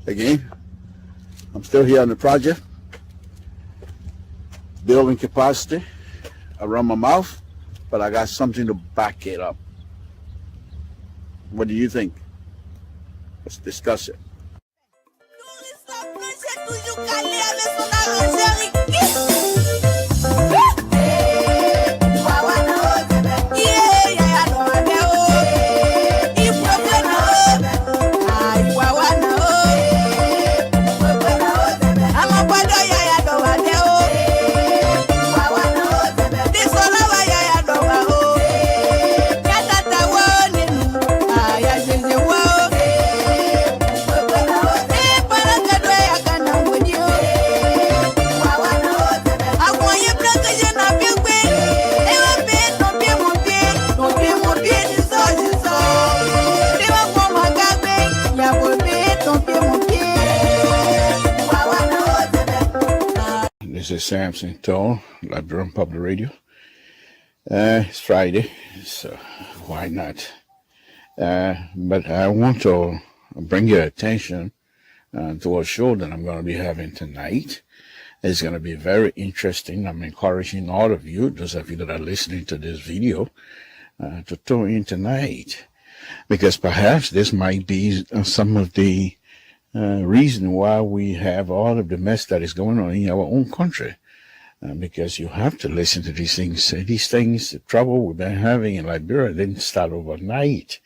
Again, I'm still here on the project, building capacity around my mouth, but I got something to back it up. What do you think? Let's discuss it. This is Samson Tone, Liberian Public Radio. It's Friday, so why not? But I want to bring your attention to a show that I'm going to be having tonight. It's going to be very interesting. I'm encouraging all of you, those of you that are listening to this video, to tune in tonight, because perhaps this might be some of the reason why we have all of the mess that is going on in our own country, because you have to listen to these things. These things, the trouble we've been having in Liberia didn't start overnight.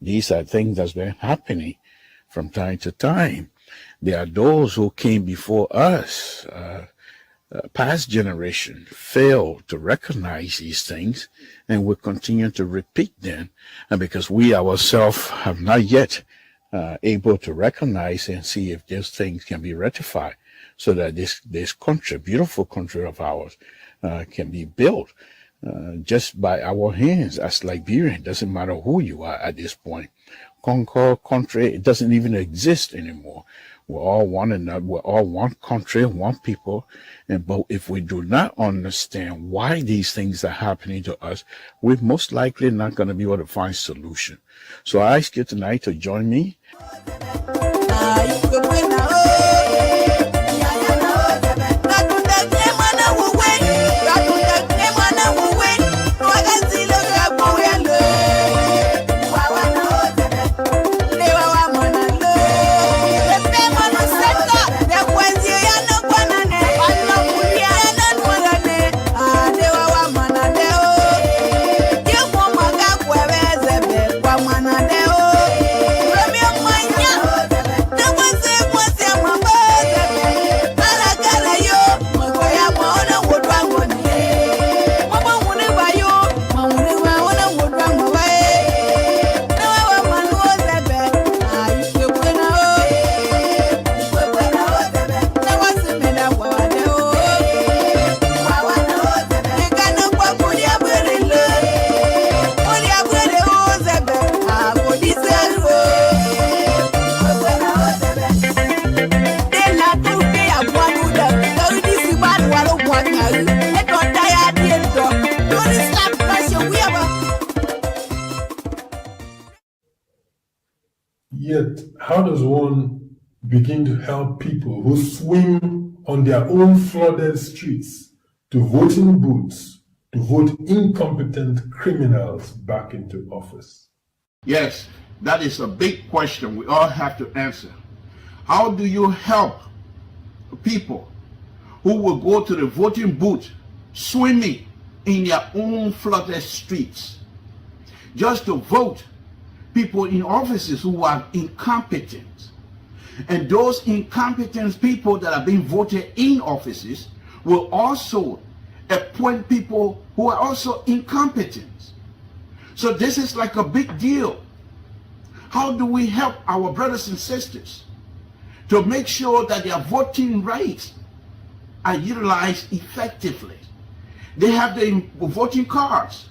These are things that's been happening from time to time. There are those who came before us, past generation, failed to recognize these things, and will continue to repeat them, and because we ourselves have not yet able to recognize and see if these things can be rectified, so that this country, beautiful country of ours, can be built just by our hands as Liberian. Doesn't matter who you are at this point. Concord country, it doesn't even exist anymore. We're all one another. We're all one country, one people. But if we do not understand why these things are happening to us, we're most likely not going to be able to find solution. So I ask you tonight to join me. Yet, how does one begin to help people who swim on their own flooded streets to voting booths to vote incompetent criminals back into office? Yes, that is a big question we all have to answer. How do you help people who will go to the voting booth swimming in their own flooded streets just to vote people in offices who are incompetent? And those incompetent people that are being voted in offices will also appoint people who are also incompetent. So this is like a big deal. How do we help our brothers and sisters to make sure that their voting rights are utilized effectively? They have the voting cards.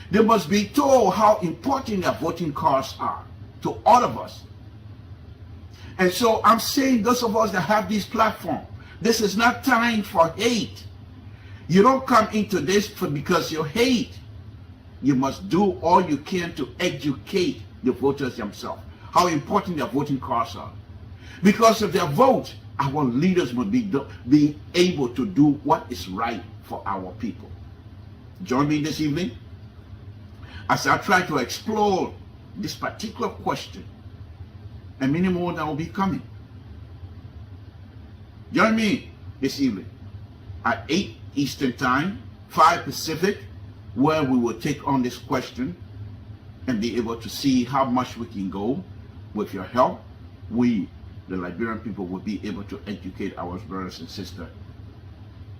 They must be told how important their voting cards are to all of us. And so I'm saying, those of us that have this platform, this is not time for hate. You don't come into this because you hate. You must do all you can to educate the voters themselves, how important their voting cards are. Because of their vote, our leaders will be able to do what is right for our people. Join me this evening as I try to explore this particular question, and many more that will be coming. Join me this evening at 8 Eastern Time, 5 Pacific, where we will take on this question and be able to see how much we can go. With your help, we, the Liberian people, will be able to educate our brothers and sisters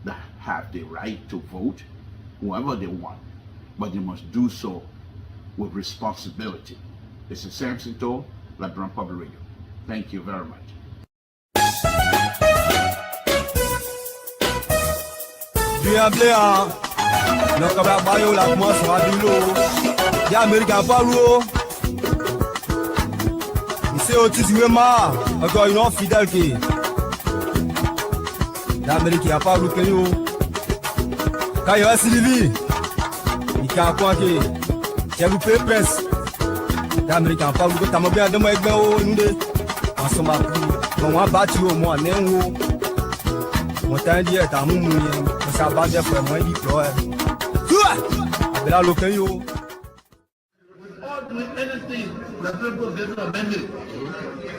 that have the right to vote whoever they want, but they must do so with responsibility. This is Samson Toll, LIBERIAN Public Radio. Thank you very much. Encore une fidèle qui l'Amérique n'a pas voulu que nous quand il va Sylvie il a quoi que j'ai vous fait presse l'Amérique n'a pas voulu que t'as bien de moi avec nous en ce moment on va battre au moins néo mon temps dit est à mon ça va bien faire moi dit quoi avec la localité. Doing anything that people get amended,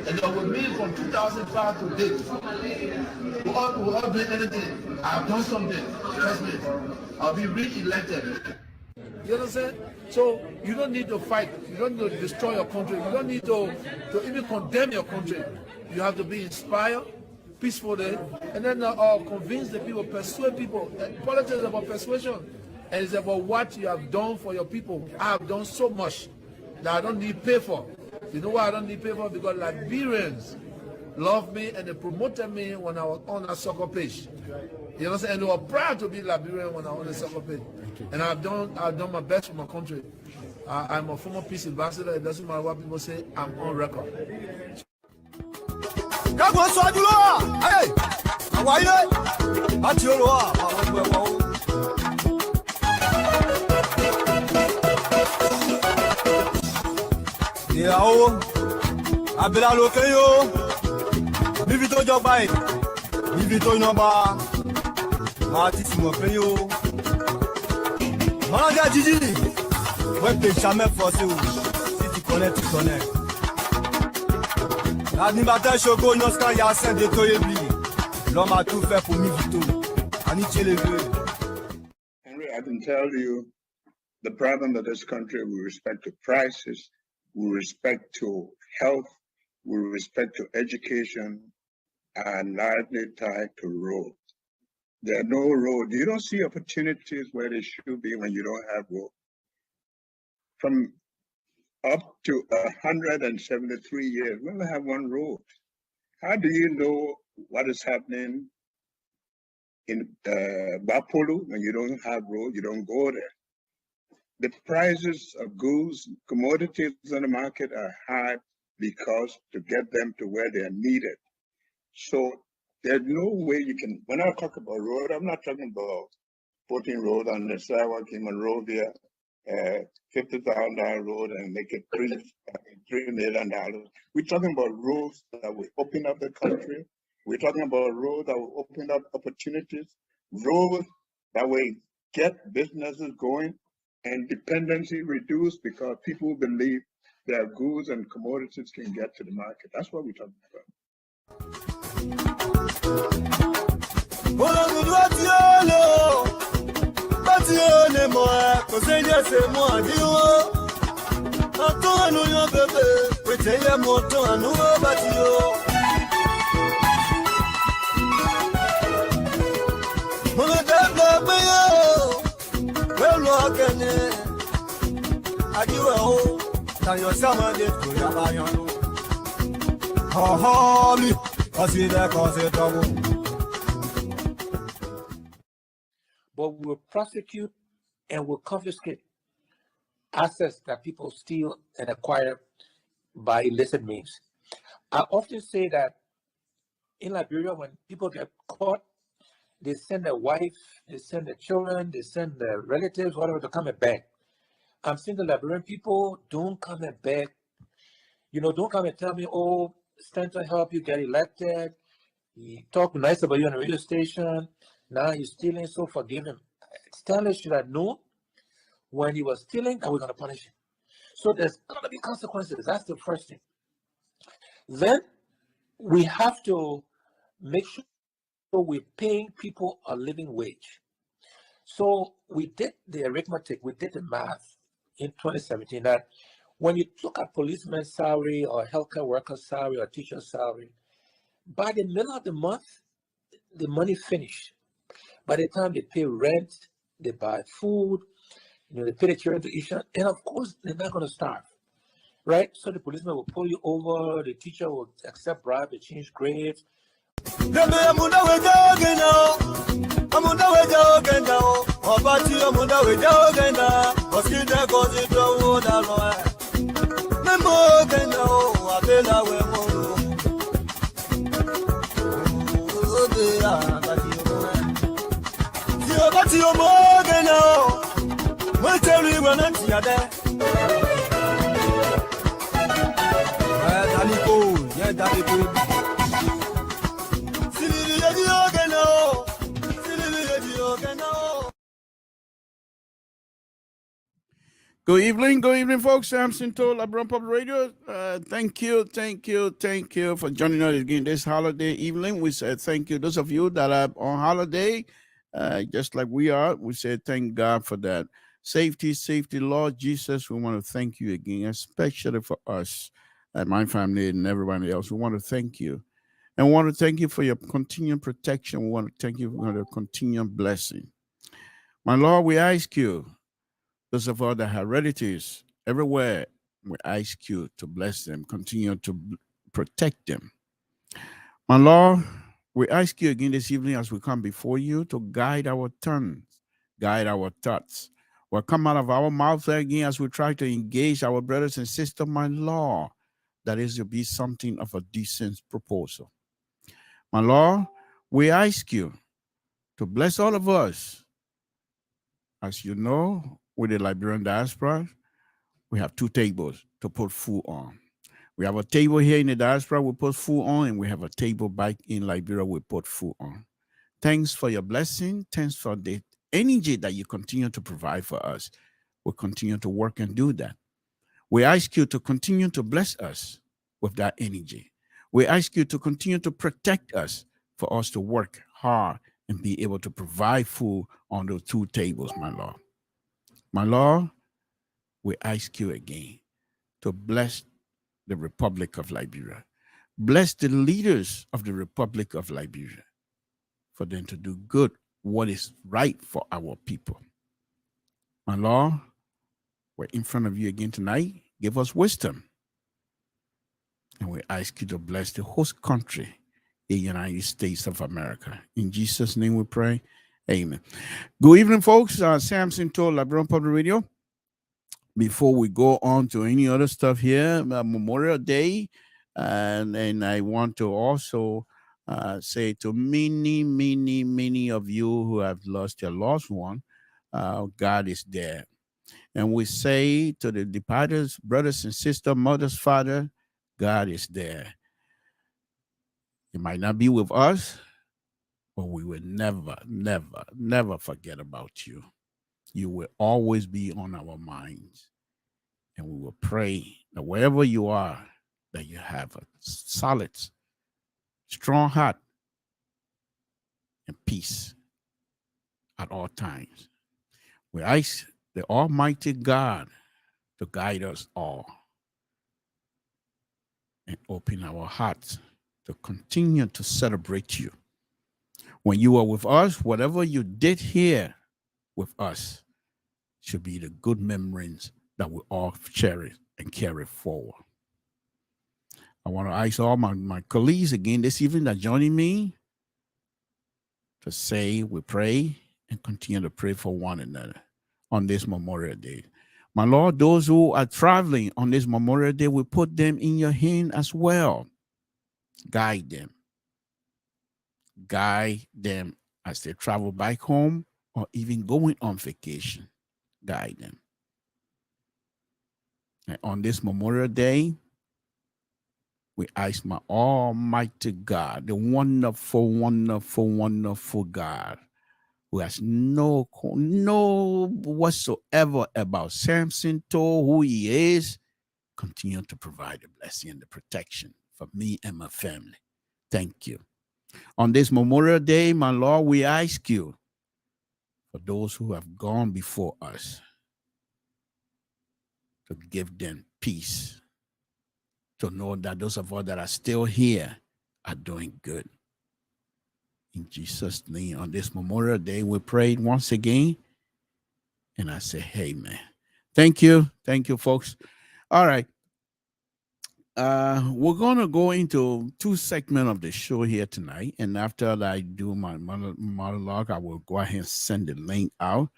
and that with me from 2005 to date, we're all doing anything. I've done something. Trust me, I'll be re-elected. You understand? So you don't need to fight. You don't need to destroy your country. You don't need to even condemn your country. You have to be inspired, peacefully, and then convince the people, persuade people. Politics is about persuasion, and it's about what you have done for your people. I have done so much that I don't need pay for. You know why I don't need pay for? Because Liberians love me and they promoted me when I was on a soccer page. You know what I'm saying? And they were proud to be Liberian when I was on a soccer page. And I've done my best for my country. I'm a former peace ambassador. It doesn't matter what people say, I'm on record. Yao, abela lokeyo, bivito jobai, bivito inoba, matisi mokeyo. Manager Gigi, ouais t'es jamais forcé ou si tu connais tu connais. L'animateur Choco Noska Yassin de Toyebli, l'homme a tout fait pour Mivito, Aniche le vieux. Henry, I can tell you the problem of this country with respect to prices, with respect to health, with respect to education, and largely tied to roads. There are no roads. You don't see opportunities where they should be when you don't have roads. From up to 173 years, we only have one road. How do you know what is happening in Bapolu when you don't have roads? You don't go there. The prices of goods, commodities on the market are high because to get them to where they are needed. So there's no way you can, when I talk about road, I'm not talking about 14 road on the sidewalk in Monrovia, $50,000 road and make it $3 million. We're talking about roads that will open up the country. We're talking about roads that will open up opportunities, roads that will get businesses going, and dependency reduced because people believe their goods and commodities can get to the market. That's what we're talking about. But we will prosecute and will confiscate assets that people steal and acquire by illicit means. I often say that in Liberia, when people get caught, they send their wife, they send their children, they send their relatives, whatever, to come and beg. I'm saying the Liberian people, don't come and beg. You know, don't come and tell me, oh, stand to help you get elected. He talked nice about you on the radio station. Now he's stealing, so forgive him. Stanley should have known when he was stealing that we're going to punish him. So there's going to be consequences. That's the first thing. Then we have to make sure we're paying people a living wage. So we did the arithmetic, we did the math in 2017 that when you look at policeman's salary or healthcare worker's salary or teacher's salary, by the middle of the month, the money finished. By the time they pay rent, they buy food, they pay the children to eat, and of course, they're not going to starve, right? So the policeman will pull you over, the teacher will accept bribe, they change grades. Good evening, folks. Samson to LIBERIAN Public Radio. Thank you for joining us again this holiday evening. We said thank you. Those of you that are on holiday, just like we are, we said thank God for that. Safety, Lord Jesus, we want to thank you again, especially for us and my family and everybody else. We want to thank you. And we want to thank you for your continued protection. We want to thank you for your continued blessing. My Lord, we ask you, those of us that have relatives everywhere, we ask you to bless them, continue to protect them. My Lord, we ask you again this evening as we come before you to guide our tongues, guide our thoughts. What come out of our mouth again as we try to engage our brothers and sisters, my Lord, that is to be something of a decent proposal. My Lord, we ask you to bless all of us. As you know, with the Liberian diaspora, we have two tables to put food on. We have a table here in the diaspora we put food on, and we have a table back in Liberia we put food on. Thanks for your blessing. Thanks for the energy that you continue to provide for us. We'll continue to work and do that. We ask you to continue to bless us with that energy. We ask you to continue to protect us for us to work hard and be able to provide food on those two tables, my Lord. My Lord, we ask you again to bless the Republic of Liberia. Bless the leaders of the Republic of Liberia for them to do good, what is right for our people. My Lord, we're in front of you again tonight. Give us wisdom. And we ask you to bless the host country, the United States of America. In Jesus' name we pray. Amen. Good evening, folks. Samson to LIBERIAN Public Radio. Before we go on to any other stuff here, Memorial Day, and I want to also say to many of you who have lost your loved one, God is there. And we say to the departed brothers and sisters, mothers, father, God is there. He might not be with us, but we will never forget about you. You will always be on our minds. And we will pray that wherever you are, that you have a solid, strong heart and peace at all times. We ask the Almighty God to guide us all and open our hearts to continue to celebrate you. When you are with us, whatever you did here with us should be the good memories that we all cherish and carry forward. I want to ask all my colleagues again this evening that joining me to say we pray and continue to pray for one another on this Memorial Day. My Lord, those who are traveling on this Memorial Day, we put them in your hand as well. Guide them. Guide them as they travel back home or even going on vacation. Guide them. And on this Memorial Day, We ask my Almighty God, the wonderful, wonderful, wonderful God, who has no whatsoever about Samson told who he is, continue to provide the blessing and the protection for me and my family. Thank you. On this Memorial Day, my Lord, we ask you for those who have gone before us to give them peace, to know that those of us that are still here are doing good. In Jesus' name, on this Memorial Day, we prayed once again, and I say, amen. Thank you. Thank you, folks. All right. We're going to go into 2 segments of the show here tonight, and after I do my monologue, I will go ahead and send the link out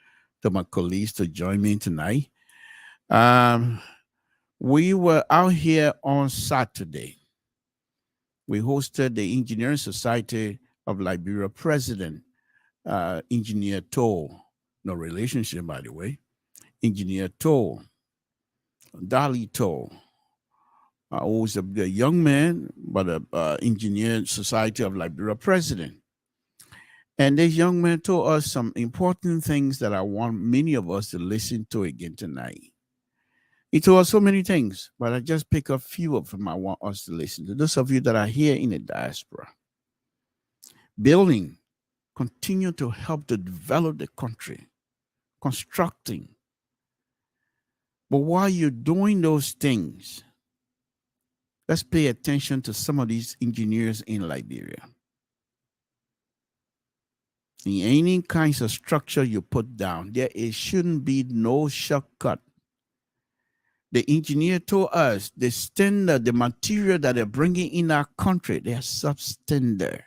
to my colleagues to join me tonight. We were out here on Saturday. We hosted the Engineering Society of Liberia president, Engineer Toll. No relationship, by the way. Engineer Toll, DADLEY Toll, who was a young man, but an Engineering Society of Liberia president. And this young man told us some important things that I want many of us to listen to again tonight. He told us so many things, but I just pick a few of them I want us to listen to. Those of you that are here in the diaspora, building, continue to help to develop the country, constructing. But while you're doing those things, let's pay attention to some of these engineers in Liberia. In any kinds of structure you put down, shouldn't be no shortcut. The engineer told us the standard, the material that they're bringing in our country, they're substandard.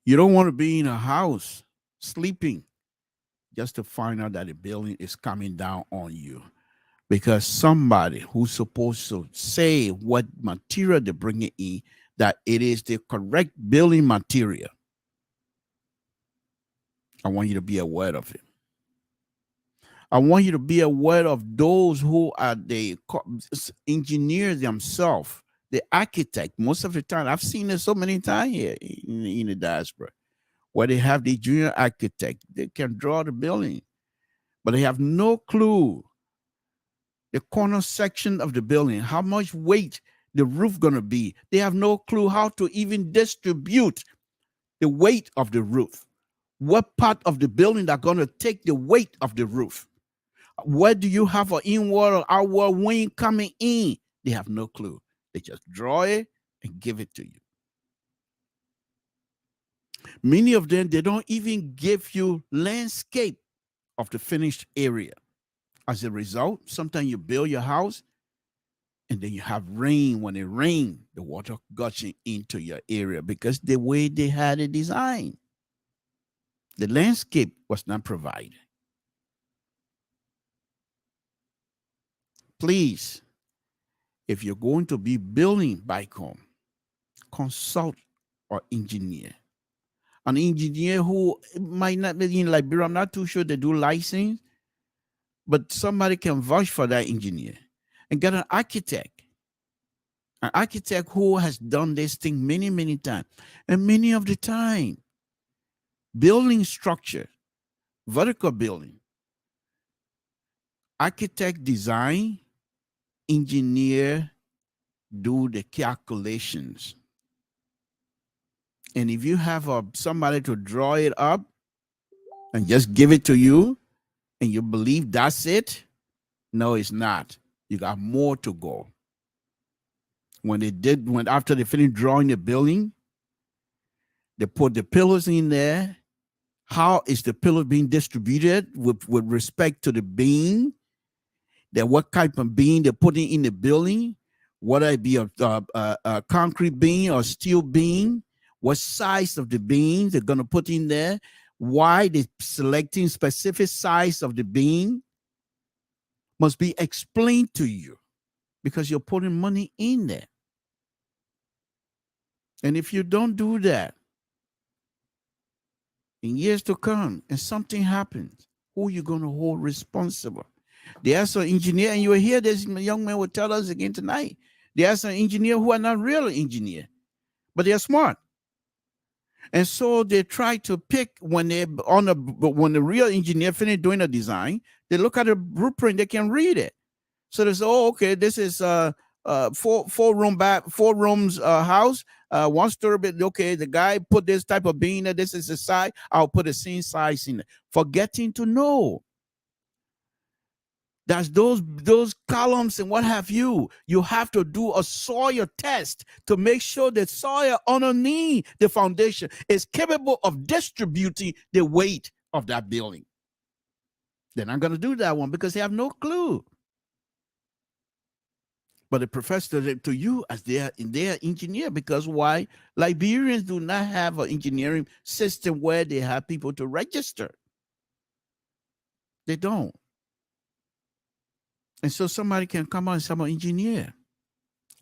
You don't want to be in a house sleeping just to find out that the building is coming down on you, because somebody who's supposed to say what material they're bringing in, that it is the correct building material. I want you to be aware of it. I want you to be aware of those who are the engineers themselves, the architect. Most of the time, I've seen it so many times here in the diaspora, where they have the junior architect. They can draw the building, but they have no clue the corner section of the building, how much weight the roof going to be. They have no clue how to even distribute the weight of the roof. What part of the building are going to take the weight of the roof? Where do you have an inward or outward wing coming in? They have no clue. They just draw it and give it to you. Many of them, they don't even give you landscape of the finished area. As a result, sometimes you build your house and then you have rain. When it rains, the water gushing into your area because the way they had it designed. The landscape was not provided. Please, if you're going to be building back home, consult or engineer. An engineer who might not be in Liberia, I'm not too sure they do license, but somebody can vouch for that engineer. And get an architect who has done this thing many, many times. And many of the time, building structure, vertical building, architect design, engineer do the calculations. And if you have somebody to draw it up and just give it to you and you believe that's it, no, it's not. You got more to go. When after they finished drawing the building, they put the pillars in there. How is the pillar being distributed with respect to the beam? That what type of beam they're putting in the building, whether it be a concrete beam or steel beam, what size of the beam they're going to put in there, why they're selecting specific size of the beam must be explained to you because you're putting money in there. And if you don't do that, in years to come, and something happens, who are you going to hold responsible? There's an engineer, and you will hear this young man will tell us again tonight. There are some engineers who are not real engineers, but they're smart. And so they try to pick when the real engineer finish doing the design, they look at the blueprint, they can read it. So they say, oh, okay, this is four rooms house, 1 story bit. Okay, the guy put this type of beam there. This is the side. I'll put the same size in it. Forgetting to know. That's those columns and what have you. You have to do a soil test to make sure the soil underneath the foundation is capable of distributing the weight of that building. They're not going to do that one because they have no clue. But the professor to you as their engineer, because why? Liberians do not have an engineering system where they have people to register. They don't. And so somebody can come out and say, I'm an engineer.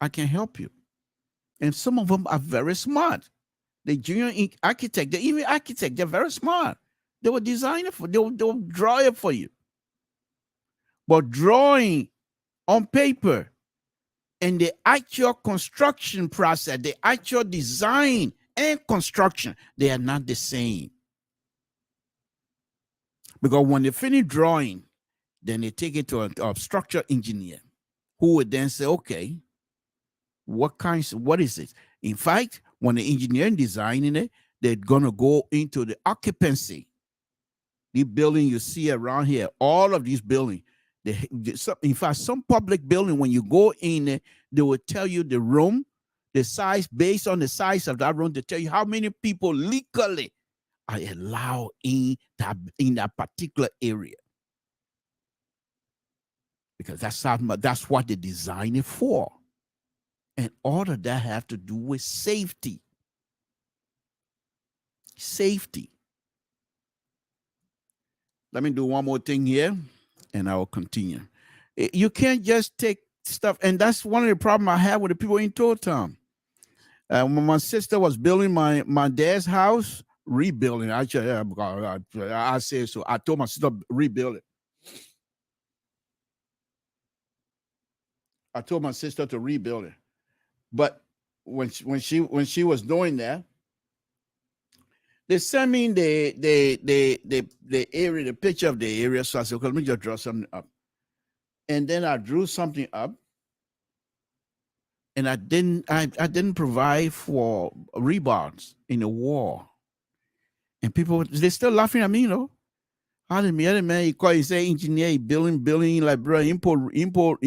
I can help you. And some of them are very smart. The junior architect, even architect, they're very smart. They will design it they will draw it for you. But drawing on paper and the actual construction process, the actual design and construction, they are not the same. Because when they finish drawing, then they take it to a structural engineer who would then say, okay, what is it? In fact, when the engineer designing it, they're going to go into the occupancy. The building you see around here, all of these buildings, in fact, some public building, when you go in there, they will tell you the room, the size, based on the size of that room, they tell you how many people legally are allowed in that particular area. Because that's what they design it for. And all of that have to do with safety. Safety. Let me do one more thing here, and I will continue. You can't just take stuff, and that's one of the problems I have with the people in Town. When my sister was building my dad's house, rebuilding, actually, I say so. I told my sister rebuild it. I told my sister to rebuild it, but when she was doing that, they sent me the area, the picture of the area. So I said, okay, let me just draw something up, and then I drew something up, and I didn't provide for rebars in the wall, and people they're still laughing at me, you know. How did man he say engineer building Liberia import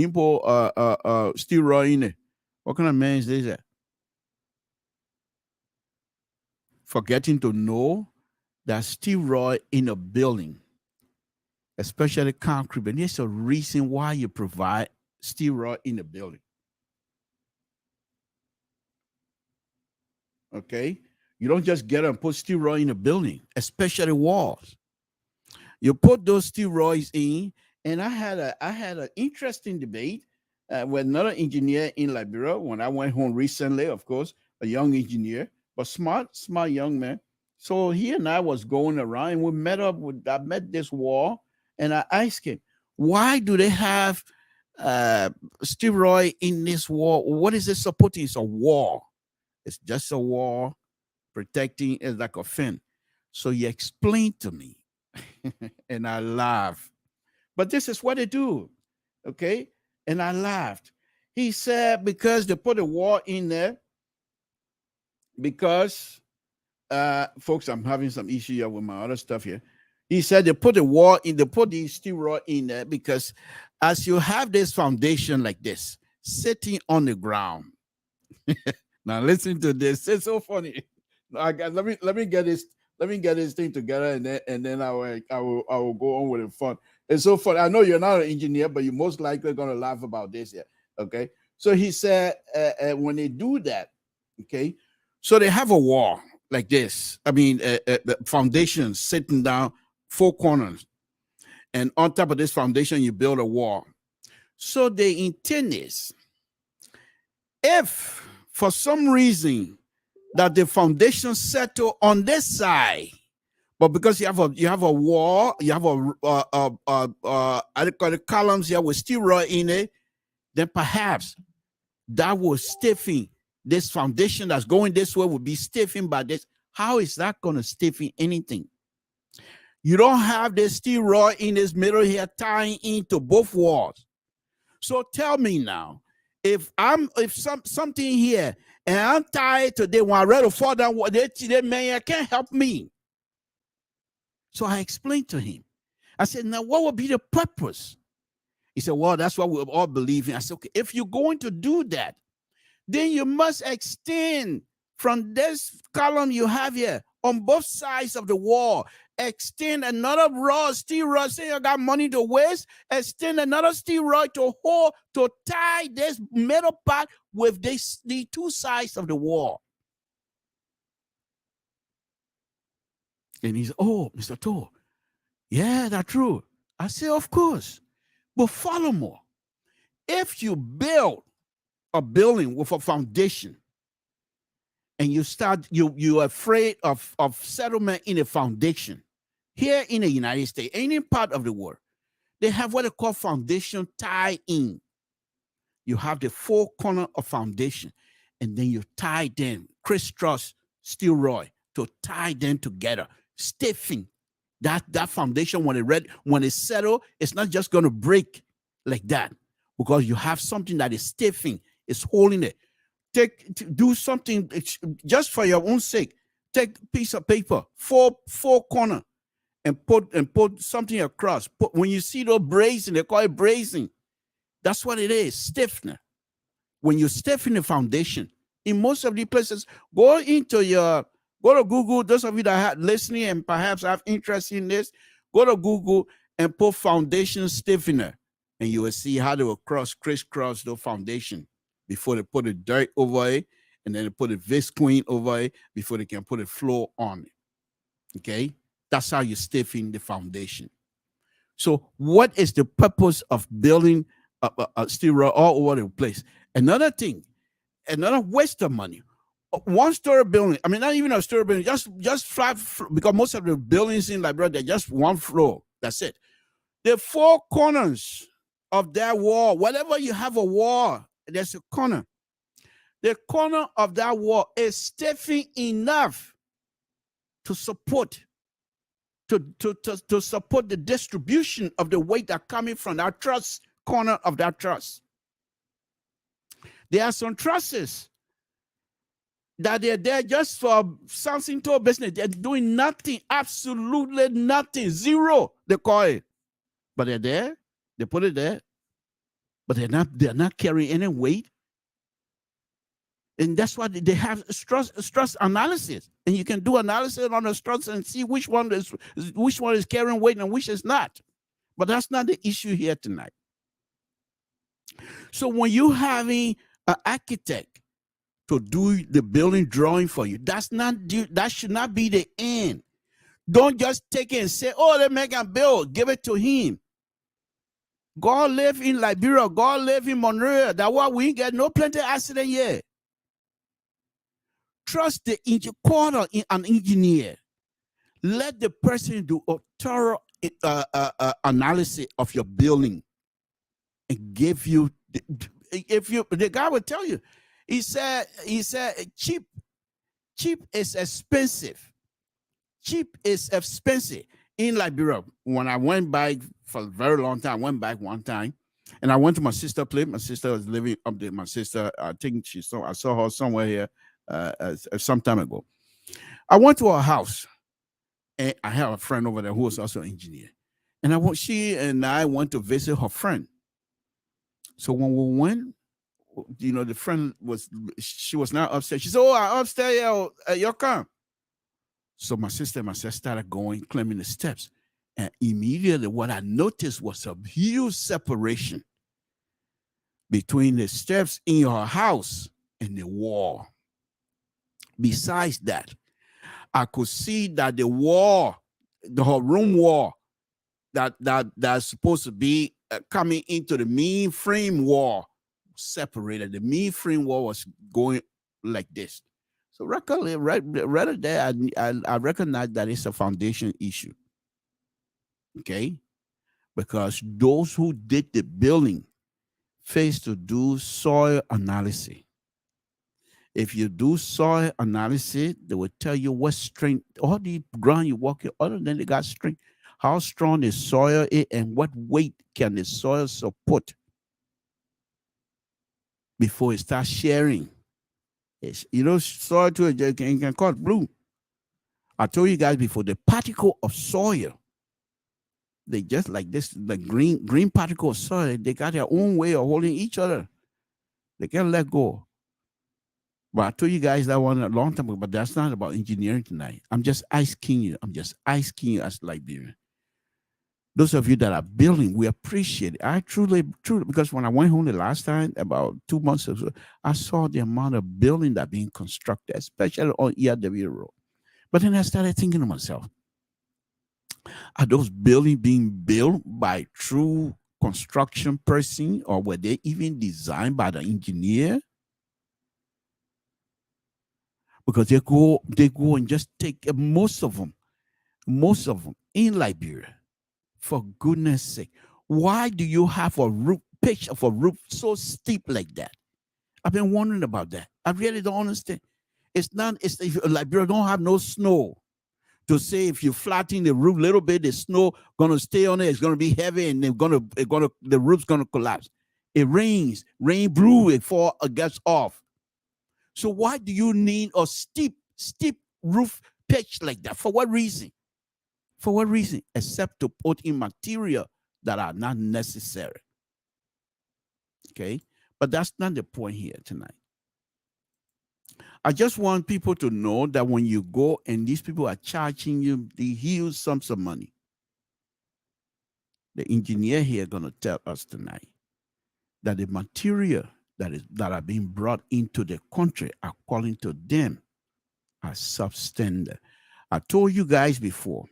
steel raw in it? What kind of man is this? Forgetting to know that steel raw in a building, especially concrete, and there's a reason why you provide steel raw in a building. Okay, you don't just get and put steel raw in a building, especially walls. You put those steel rods in, and I had an interesting debate with another engineer in Liberia when I went home recently. Of course, a young engineer, but smart young man. So he and I was going around, and we met up. I met this wall, and I asked him, "Why do they have steel rod in this wall? What is it supporting? It's a wall. It's just a wall protecting. It's like a fence." So he explained to me. And I laughed. But this is what they do, okay? And I laughed. He said because they put a wall in there, because, folks, I'm having some issue here with my other stuff here. He said they put a wall in, they put the steel rod in there because as you have this foundation like this, sitting on the ground. Now listen to this. It's so funny. Let me get this. Let me get this thing together, and then I will go on with the fun. It's so funny. I know you're not an engineer, but you're most likely going to laugh about this here. Okay. So he said when they do that, okay, so they have a wall like this. I mean, the foundation sitting down 4 corners, and on top of this foundation, you build a wall. So the intent is, if for some reason that the foundation settle on this side, but because you have a wall, you have I call it columns here with steel rod in it, then perhaps that will stiffen this foundation that's going this way will be stiffened by this. How is that going to stiffen anything? You don't have this steel rod in this middle here tying into both walls. So tell me now, if something here and I'm tired today, when I read to fall down, they man can't help me. So I explained to him. I said, now what would be the purpose? He said, well, that's what we all believe in. I said, okay, if you're going to do that, then you must extend from this column you have here on both sides of the wall. Extend another rod, steel rod. Say you got money to waste. Extend another steel rod to hold, to tie this middle part with the two sides of the wall. And he said, oh, Mr. Toll, yeah, that's true. I said, of course. But follow more. If you build a building with a foundation and you're afraid of settlement in a foundation, here in the United States, any part of the world, they have what they call foundation tie-in. You have the four corner of foundation, and then you tie them, crisscross steel rod to tie them together, stiffen that foundation. When it's settled, it's not just going to break like that, because you have something that is stiffing, it's holding it. Do something just for your own sake. Take a piece of paper, four corner, and put something across. When you see those bracing, they call it bracing. That's what it is, stiffener. When you stiffen the foundation, in most of the places, go to Google. Those of you that are listening and perhaps have interest in this, go to Google and put foundation stiffener, and you will see how they will crisscross the foundation before they put the dirt over it, and then they put a visqueen over it before they can put a floor on it. Okay? That's how you stiffen the foundation. So what is the purpose of building a steel rod all over the place? Another thing, another waste of money. One-story building, I mean, not even a story building, just flat, because most of the buildings in Liberia, they're just one floor. That's it. The four corners of that wall, whatever you have a wall, there's a corner. The corner of that wall is stiffened enough to support to support the distribution of the weight that coming from that truss, corner of that truss. There are some trusses that they're there just for something to a business. They're doing nothing, absolutely nothing, zero, they call it. But they're there, they put it there, but they're not carrying any weight. And that's why they have stress analysis. And you can do analysis on the stress and see which one is carrying weight and which is not. But that's not the issue here tonight. So when you're having an architect to do the building drawing for you, that should not be the end. Don't just take it and say, oh, let me build, give it to him. God live in Liberia, God live in Monrovia. That's why we ain't get no plenty accident yet. Trust the an engineer. Let the person do a thorough analysis of your building and give you. The guy will tell you. He said cheap is expensive. Cheap is expensive in Liberia. When I went back for a very long time, I went back one time, and I went to my sister's place. My sister was living up there. My sister, I think I saw her somewhere here. Some time ago, I went to her house, and I have a friend over there who was also an engineer, and she and I went to visit her friend. So when we went, the friend was not upstairs. She said, "Oh, I'm upstairs. You come." So my sister started going, climbing the steps, and immediately what I noticed was a huge separation between the steps in her house and the wall. Besides that, I could see that the wall, her room wall, that's supposed to be coming into the main frame wall, separated. The main frame wall was going like this. So rather there, I recognize that it's a foundation issue. Okay, because those who did the building phase to do soil analysis. If you do soil analysis, they will tell you what strength, all the ground you walk in, other than they got strength, how strong the soil is and what weight can the soil support before it starts sharing. You know, soil too can cause bloom. I told you guys before, the particle of soil, they just like this, the green particle of soil, they got their own way of holding each other. They can't let go. But I told you guys that one a long time ago, but that's not about engineering tonight. I'm just asking you. I'm just asking you as Liberian. Those of you that are building, we appreciate it. I truly, because when I went home the last time, about 2 months ago, I saw the amount of building that being constructed, especially on ERW Road. But then I started thinking to myself, are those buildings being built by true construction person, or were they even designed by the engineer? Because they go and just take most of them in Liberia. For goodness sake, why do you have a roof pitch of a roof so steep like that? I've been wondering about that. I really don't understand. It's if Liberia don't have no snow to say if you flatten the roof a little bit, the snow gonna stay on it. It's gonna be heavy and the roof's gonna collapse. It rains, rain blew, it fall, it gets off. So why do you need a steep roof pitch like that? For what reason? For what reason? Except to put in material that are not necessary. Okay? But that's not the point here tonight. I just want people to know that when you go and these people are charging you the huge sums of money, the engineer here is going to tell us tonight that the material that are being brought into the country, according to them, are substandard. I told you guys before,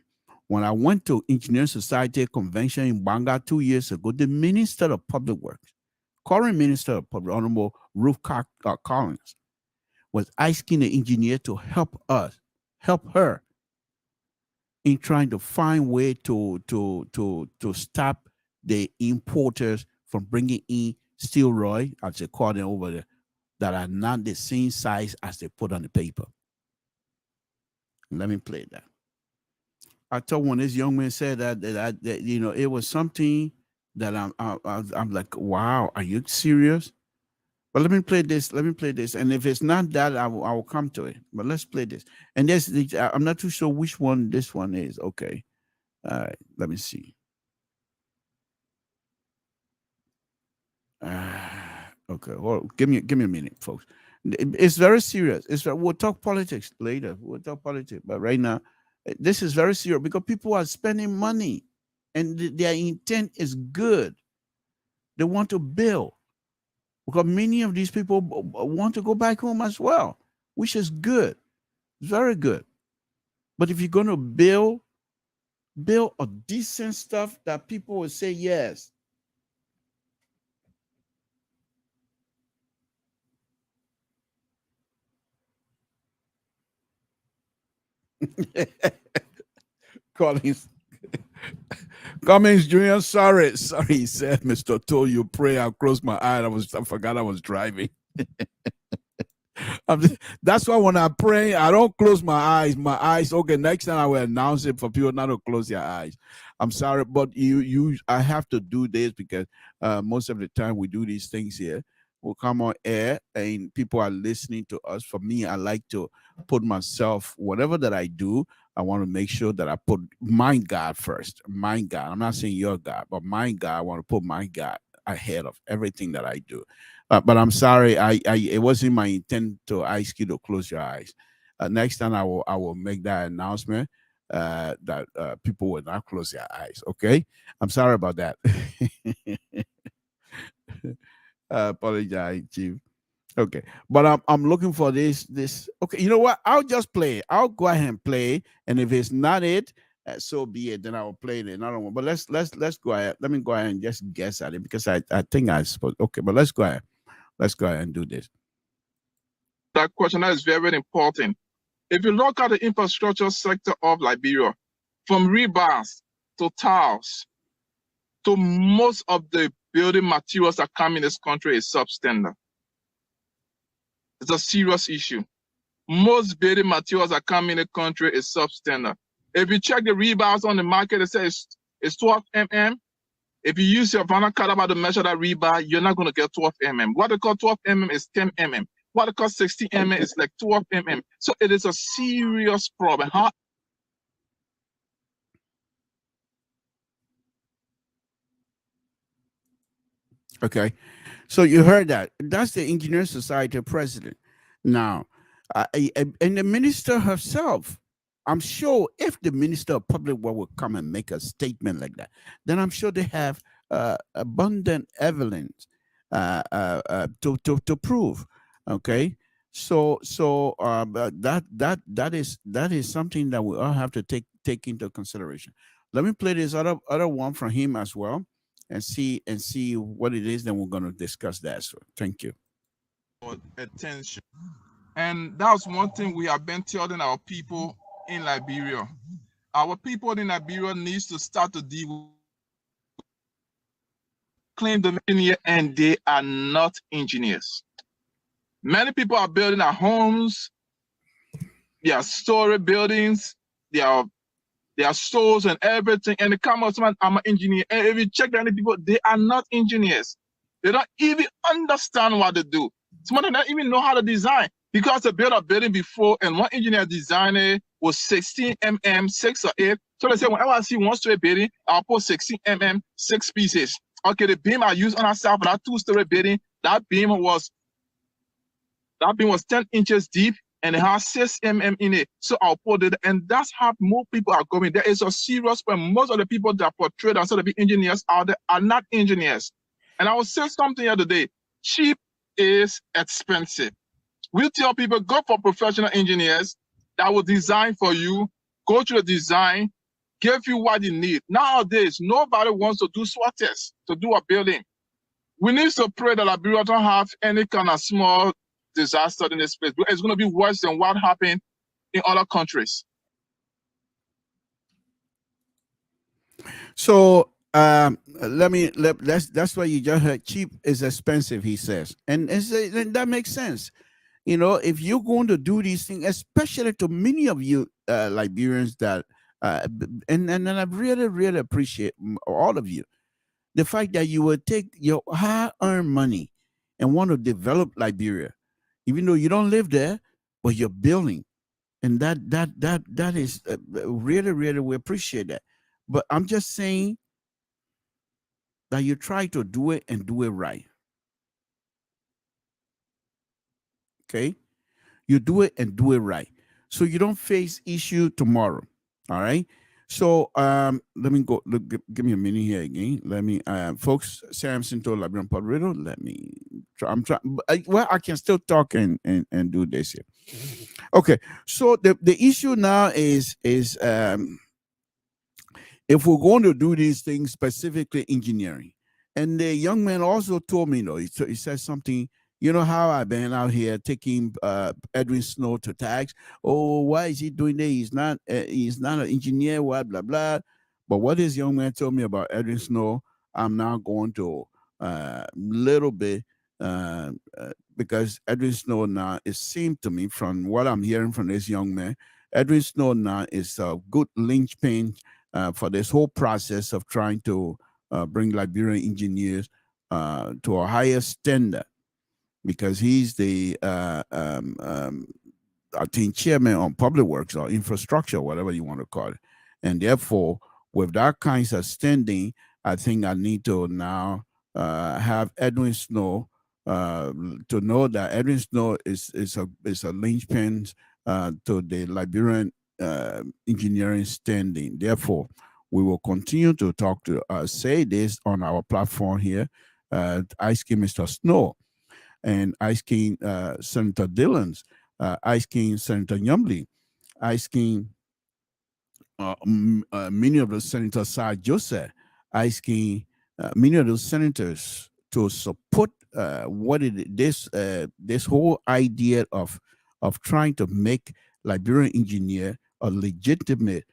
when I went to Engineering Society Convention in Banga 2 years ago, the Minister of Public Works, current Minister of Public, Honorable Ruth Collins, was asking the engineer to help her in trying to find way to stop the importers from bringing in steel rod, as they call them over there, that are not the same size as they put on the paper. Let me play that. I told when this young man said that you know, it was something that I'm like, wow, are you serious? But let me play this. And if it's not that, I will come to it. But let's play this. And I'm not too sure which one this one is. Okay. All right. Let me see. Okay. Well, give me a minute, folks. It's very serious. We'll talk politics later. But right now, this is very serious because people are spending money and their intent is good. They want to build. Because many of these people want to go back home as well, which is good, very good. But if you're going to build a decent stuff that people will say yes. Cummings Jr., sorry, he said, Mr. Toll, you pray. I closed my eye. I forgot I was driving. That's why when I pray, I don't close my eyes. Okay, next time I will announce it for people not to close their eyes. I'm sorry, but I have to do this because most of the time we do these things here. We'll come on air and people are listening to us. For me, I like to put myself, whatever that I do, I want to make sure that I put my God first. My God. I'm not saying your God, but my God. I want to put my God ahead of everything that I do. But I'm sorry, it wasn't my intent to ask you to close your eyes. Next time I will make that announcement that people will not close their eyes. Okay, I'm sorry about that. Apologize, Chief. Okay, but I'm looking for this. Okay, you know what? I'll just play. I'll go ahead and play, and if it's not it, so be it. Then I will play another one. But let's go ahead. Let me go ahead and just guess at it because I think I supposed. Okay, but let's go ahead. Let's go ahead and do this. That question is very, very important. If you look at the infrastructure sector of Liberia, from rebars to tiles to most of the building materials that come in this country is substandard. It's a serious issue. Most building materials that come in the country is substandard. If you check the rebars on the market, it says it's 12 mm. If you use your vernacular to measure that rebar, you're not going to get 12 mm. What they call 12 mm is 10 mm. What they call 60 mm is like 12 mm. So it is a serious problem. Okay, so you heard that. That's the Engineering Society president. Now, and the minister herself, I'm sure if the Minister of Public Works would come and make a statement like that, then I'm sure they have abundant evidence to prove. Okay, so that is something that we all have to take into consideration. Let me play this other one from him as well, and see what it is. Then we're going to discuss that. So thank you. Attention, and that's one thing we have been telling our people in Liberia. Our people in Liberia needs to start to deal with claim the engineer, and they are not engineers. Many people are building their homes, their story buildings, their stores and everything, and they come out, I'm an engineer. And if you check many people, they are not engineers. They don't even understand what they do. Some of them don't even know how to design, because they built a building before, and one engineer design it was 16 mm, 6 or 8. So they say, whenever I see one story building, I'll put 16 mm, 6 pieces. Okay, the beam I used on ourselves for that 2-story building, that beam was 10 inches deep, and it has 6 mm in it. So I'll put it, and that's how more people are going. There is a serious problem. Most of the people that portray themselves to be engineers out there are not engineers. And I will say something the other day. Cheap is expensive. We tell people, go for professional engineers that will design for you, go to the design, give you what you need. Nowadays, nobody wants to do SWOT tests to do a building. We need to pray that Liberia don't have any kind of small disaster in this place. It's going to be worse than what happened in other countries. So that's why you just heard cheap is expensive, he says, and that makes sense. You know, if you're going to do these things, especially to many of you Liberians that and I really appreciate all of you, the fact that you would take your hard-earned money and want to develop Liberia, even though you don't live there, but you're building, and that is really we appreciate that. But I'm just saying that you try to do it and do it right. Okay, you do it and do it right, so you don't face issue tomorrow. All right. So let me go. Look, give me a minute here again. Let me, folks. Samson to Liberian Public Radio. Let me try. I'm trying. Well, I can still talk and do this here. Okay. So the issue now is if we're going to do these things, specifically engineering. And the young man also told me, he said something. You know how I've been out here taking Edwin Snow to tags. Oh, why is he doing that? He's not an engineer, what, blah, blah. But what this young man told me about Edwin Snow, I'm now going to little bit, because Edwin Snow now, it seemed to me from what I'm hearing from this young man, Edwin Snow now is a good linchpin for this whole process of trying to bring Liberian engineers to a higher standard. Because he's the, I think, chairman on public works or infrastructure, whatever you want to call it. And therefore, with that kind of standing, I think I need to now have Edwin Snow to know that Edwin Snow is a linchpin to the Liberian engineering standing. Therefore, we will continue to talk to say this on our platform here. Ice King Mr. Snow, and Ice King Senator Dillons, Ice King Senator Yumley, Ice King many of those senators, Sir Joseph, Ice King, many of those senators to support this whole idea of trying to make Liberian engineer a legitimate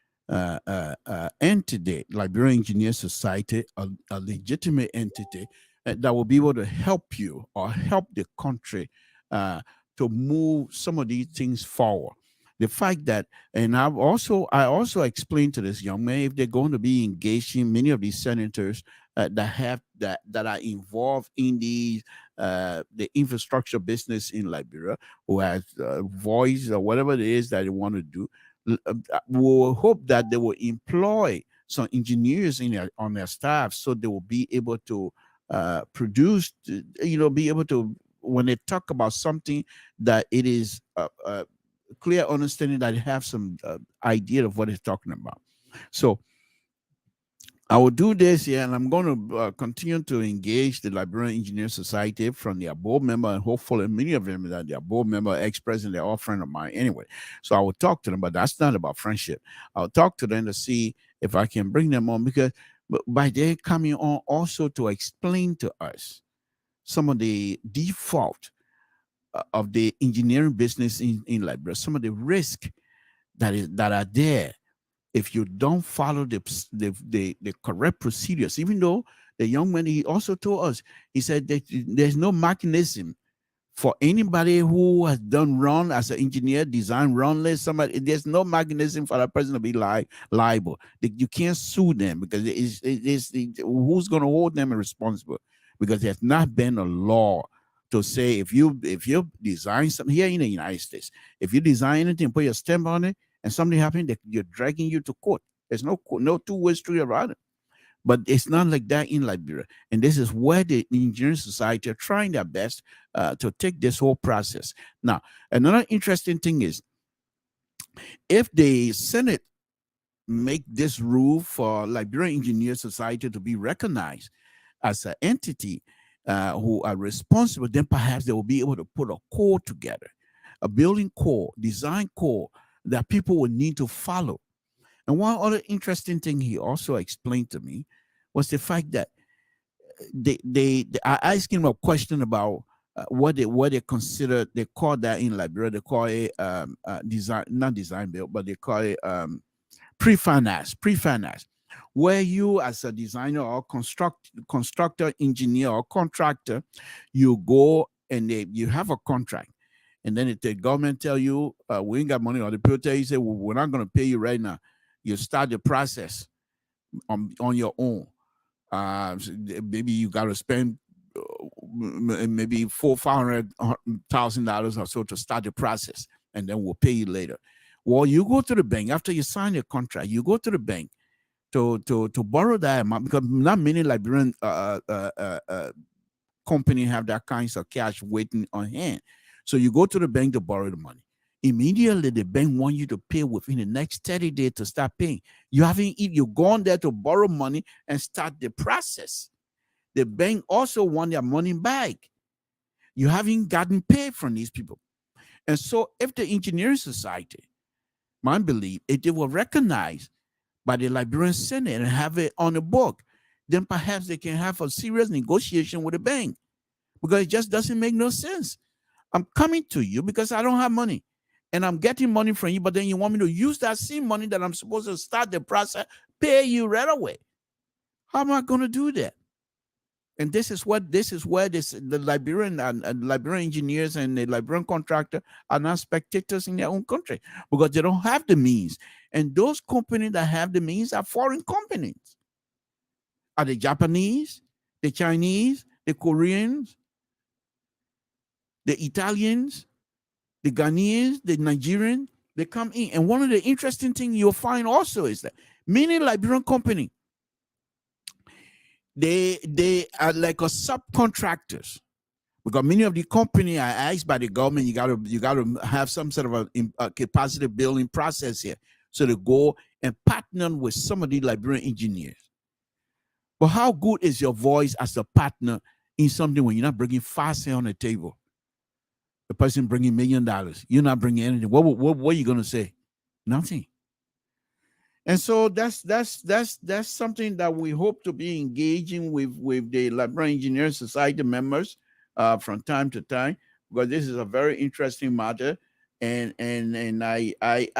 entity, Liberian Engineer Society, a legitimate entity, that will be able to help you or help the country to move some of these things forward. The fact that, and I also explained to this young man, if they're going to be engaging many of these senators that are involved in the infrastructure business in Liberia, who has voice or whatever it is that they want to do, we'll hope that they will employ some engineers on their staff, so they will be able to produce, be able to, when they talk about something, that it is clear understanding, that they have some idea of what they're talking about. So I will do this here, and I'm going to continue to engage the Liberian Engineering Society from their board member, and hopefully many of them that their board member, ex-president, they're all friend of mine anyway. So I will talk to them, but that's not about friendship. I'll talk to them to see if I can bring them on, because by their coming on also to explain to us some of the default of the engineering business in Liberia, some of the risk that are there if you don't follow the correct procedures. Even though the young man, he also told us, he said that there's no mechanism for anybody who has done wrong as an engineer, design wrongly, there's no mechanism for that person to be liable. You can't sue them, because who's going to hold them responsible? Because there's not been a law to say if you design something here in the United States, if you design anything, put your stamp on it, and something happened, you're dragging you to court. There's no two-way street around it. But it's not like that in Liberia. And this is where the Engineering Society are trying their best to take this whole process. Now, another interesting thing is, if the Senate make this rule for Liberian Engineering Society to be recognized as an entity who are responsible, then perhaps they will be able to put a code together, a building code, design code that people will need to follow. And one other interesting thing he also explained to me was the fact that I asked him a question about what they consider, they call that in Liberia, they call it design, not design build, but they call it pre-finance, where you as a designer or constructor, engineer or contractor, you go and you have a contract. And then if the government tell you, we ain't got money, or the people tell you, say, well, we're not going to pay you right now, you start the process on your own. Maybe you got to spend maybe $400,000-$500,000 or so to start the process, and then we'll pay you later. Well, you go to the bank after you sign the contract. You go to the bank to borrow that amount, because not many Liberian company have that kinds of cash waiting on hand. So you go to the bank to borrow the money. Immediately, the bank want you to pay within the next 30 days to start paying. You've gone there to borrow money and start the process. The bank also want their money back. You haven't gotten paid from these people. And so if the Engineering Society, my belief, if they were recognized by the Liberian Senate and have it on the book, then perhaps they can have a serious negotiation with the bank, because it just doesn't make no sense. I'm coming to you because I don't have money, and I'm getting money from you, but then you want me to use that same money that I'm supposed to start the process, pay you right away. How am I going to do that? And this is where the Liberian and Liberian engineers and the Liberian contractor are not spectators in their own country, because they don't have the means. And those companies that have the means are foreign companies. Are the Japanese, the Chinese, the Koreans, the Italians, the Ghanaians, the Nigerians, they come in. And one of the interesting things you'll find also is that many Liberian companies, they are like a subcontractors, because many of the companies are asked by the government, you gotta have some sort of a capacity building process here. So they go and partner with some of the Liberian engineers. But how good is your voice as a partner in something when you're not bringing fast on the table? The person bringing $1 million, you're not bringing anything. What are you gonna say? Nothing. And so that's something that we hope to be engaging with the Liberian Engineering Society members from time to time, because this is a very interesting matter. And I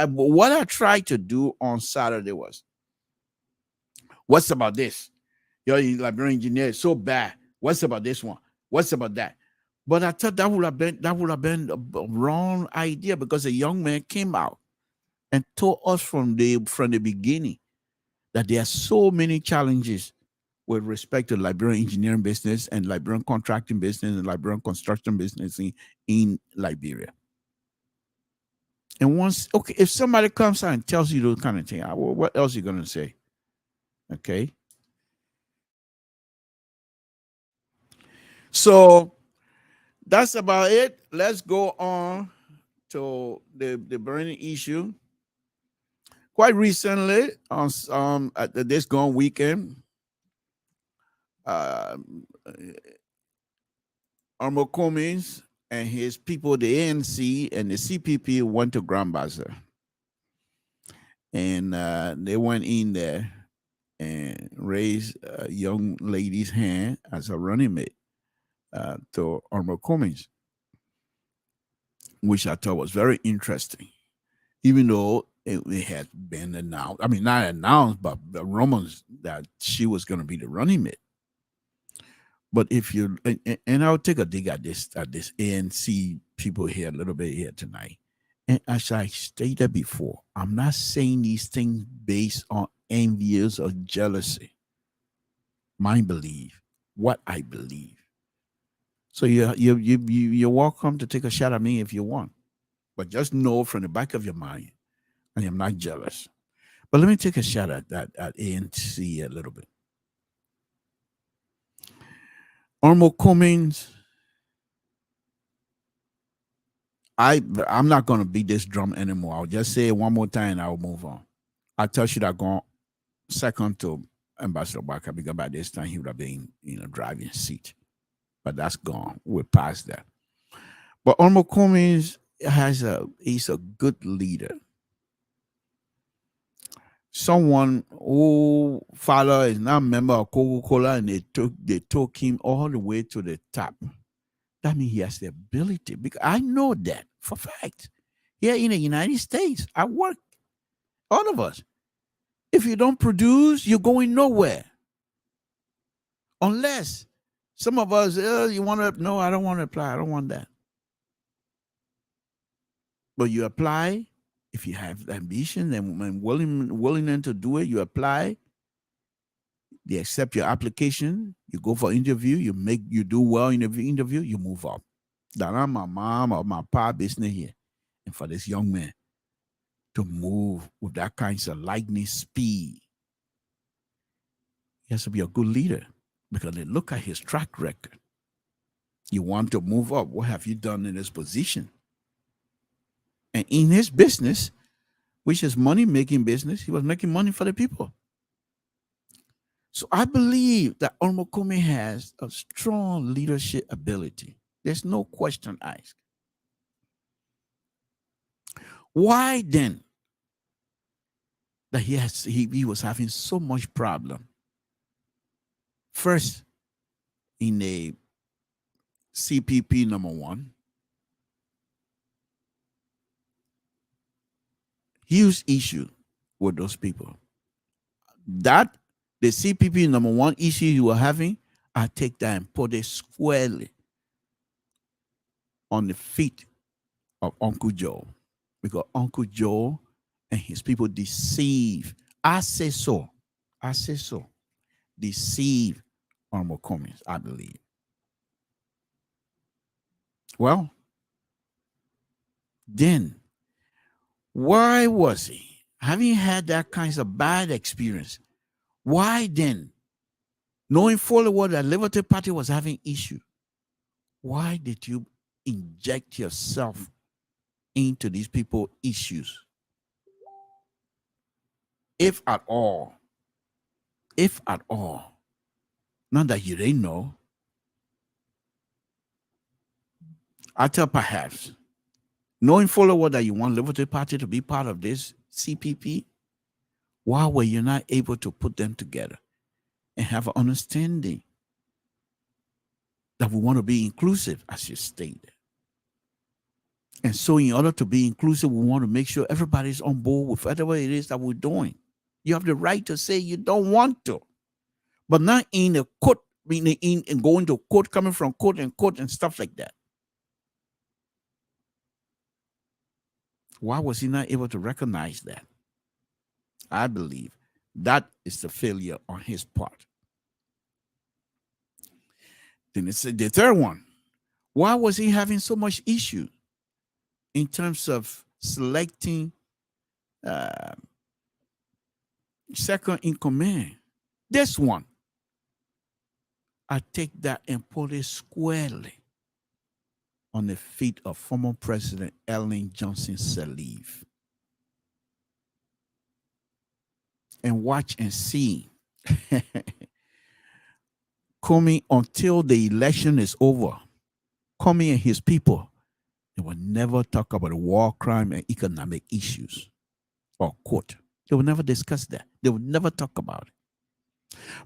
what I tried to do on Saturday was, what's about this? Your Liberian engineer is so bad. What's about this one? What's about that? But I thought that would have been a wrong idea, because a young man came out and told us from the beginning that there are so many challenges with respect to Liberian engineering business and Liberian contracting business and Liberian construction business in Liberia. And once, okay, if somebody comes out and tells you those kind of things, what else are you going to say? Okay. So that's about it. Let's go on to the burning issue. Quite recently, on at this gone weekend, Armo Cummings and his people, the ANC and the CPP, went to Grand Bazaar. And they went in there and raised a young lady's hand as a running mate to Armo Cummings, which I thought was very interesting, even though it had been announced. I mean, not announced, but the rumors that she was going to be the running mate. But if you, and I'll take a dig at this ANC people here a little bit here tonight. And as I stated before, I'm not saying these things based on envious or jealousy. My belief, what I believe. So you're welcome to take a shot at me if you want, but just know from the back of your mind, I am not jealous. But let me take a shot at ANC a little bit. Armo Cummings, I'm not going to beat this drum anymore. I'll just say it one more time and I'll move on. I tell you that going second to Ambassador Barker, because by this time he would have been in a driving seat. But that's gone. We're past that. But Armo Cummings he's a good leader. Someone who father is now a member of Coca-Cola, and they took him all the way to the top. That means he has the ability, because I know that for fact. Here in the United States, I work, all of us. If you don't produce, you're going nowhere. Unless some of us, you want to, no, I don't want to apply. I don't want that. But you apply. If you have ambition and willing to do it, you apply. They accept your application. You go for interview. You do well in the interview. You move up. That's not my mom or my pa business here. And for this young man to move with that kind of lightning speed, he has to be a good leader, because they look at his track record. You want to move up. What have you done in this position? And in his business, which is money-making business, he was making money for the people. So I believe that Armo Cummings has a strong leadership ability. There's no question asked. Why then that he was having so much problem? First, in the CPP #1, huge issue with those people. That the CPP #1 issue you were having, I take that and put it squarely on the feet of Uncle Joe, because Uncle Joe and his people deceive. I say so. Deceive Armo Cummings, I believe. Well, then, why was he having had that kind of bad experience? Why then, knowing fully well that Liberty Party was having issue, why did you inject yourself into these people's issues? If at all, not that you didn't know, I tell perhaps, knowing fully well that you want Liberty Party to be part of this CPP, why were you not able to put them together and have an understanding that we want to be inclusive, as you stated? And so in order to be inclusive, we want to make sure everybody's on board with whatever it is that we're doing. You have the right to say you don't want to, but not in a court being in and going to court, coming from court and stuff like that. Why was he not able to recognize that? I believe that is the failure on his part. Then it's the third one. Why was he having so much issue in terms of selecting second in command? This one, I take that and put it squarely on the feet of former President Ellen Johnson Sirleaf. And watch and see. Comey, until the election is over, Comey and his people, they will never talk about war crime and economic issues or court. They will never discuss that. They will never talk about it.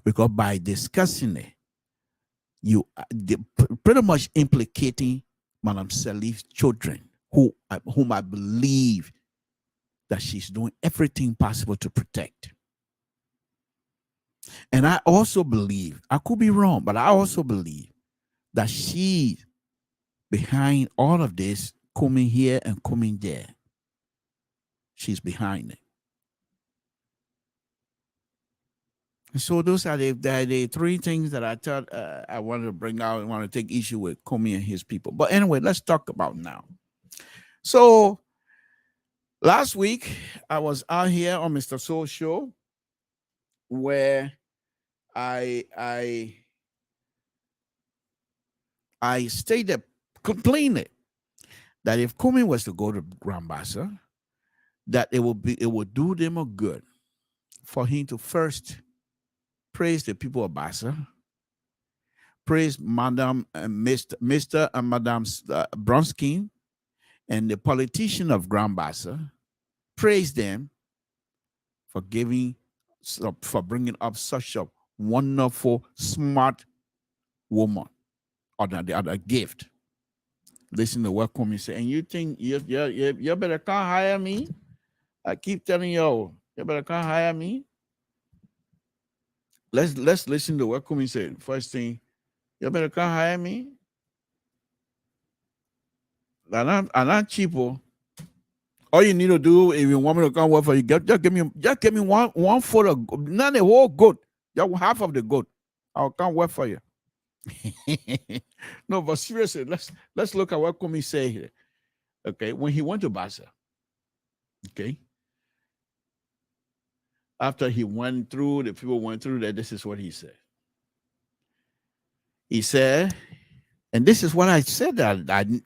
Because by discussing it, you pretty much implicating Madam Sirleaf's children, whom I believe that she's doing everything possible to protect. And I also believe, I could be wrong, but I also believe that she's behind all of this, coming here and coming there. She's behind it. And so those are the three things that I thought I wanted to bring out and want to take issue with Comey and his people. But anyway, let's talk about now. So last week, I was out here on Mr. Soul Show where I stated completely that if Comey was to go to Grand Bassa, that it would do them a good for him to first praise the people of Bassa, praise Madam Mr. and Madam Bronsky and the politician of Grand Bassa, praise them for bringing up such a wonderful, smart woman, or the other gift. Listen to what Comey say, and you think you better come hire me? I keep telling you better come hire me. Let's listen to what Comey said. First thing, you better come hire me. I'm not cheapo. All you need to do if you want me to come work for you, just give me one foot of goat, not the whole goat, just half of the goat. I'll come work for you. No, but seriously, let's look at what Comey say here. Okay, when he went to Bassa, okay, after he went through, the people went through that, this is what he said. He said, and this is what I said, I knew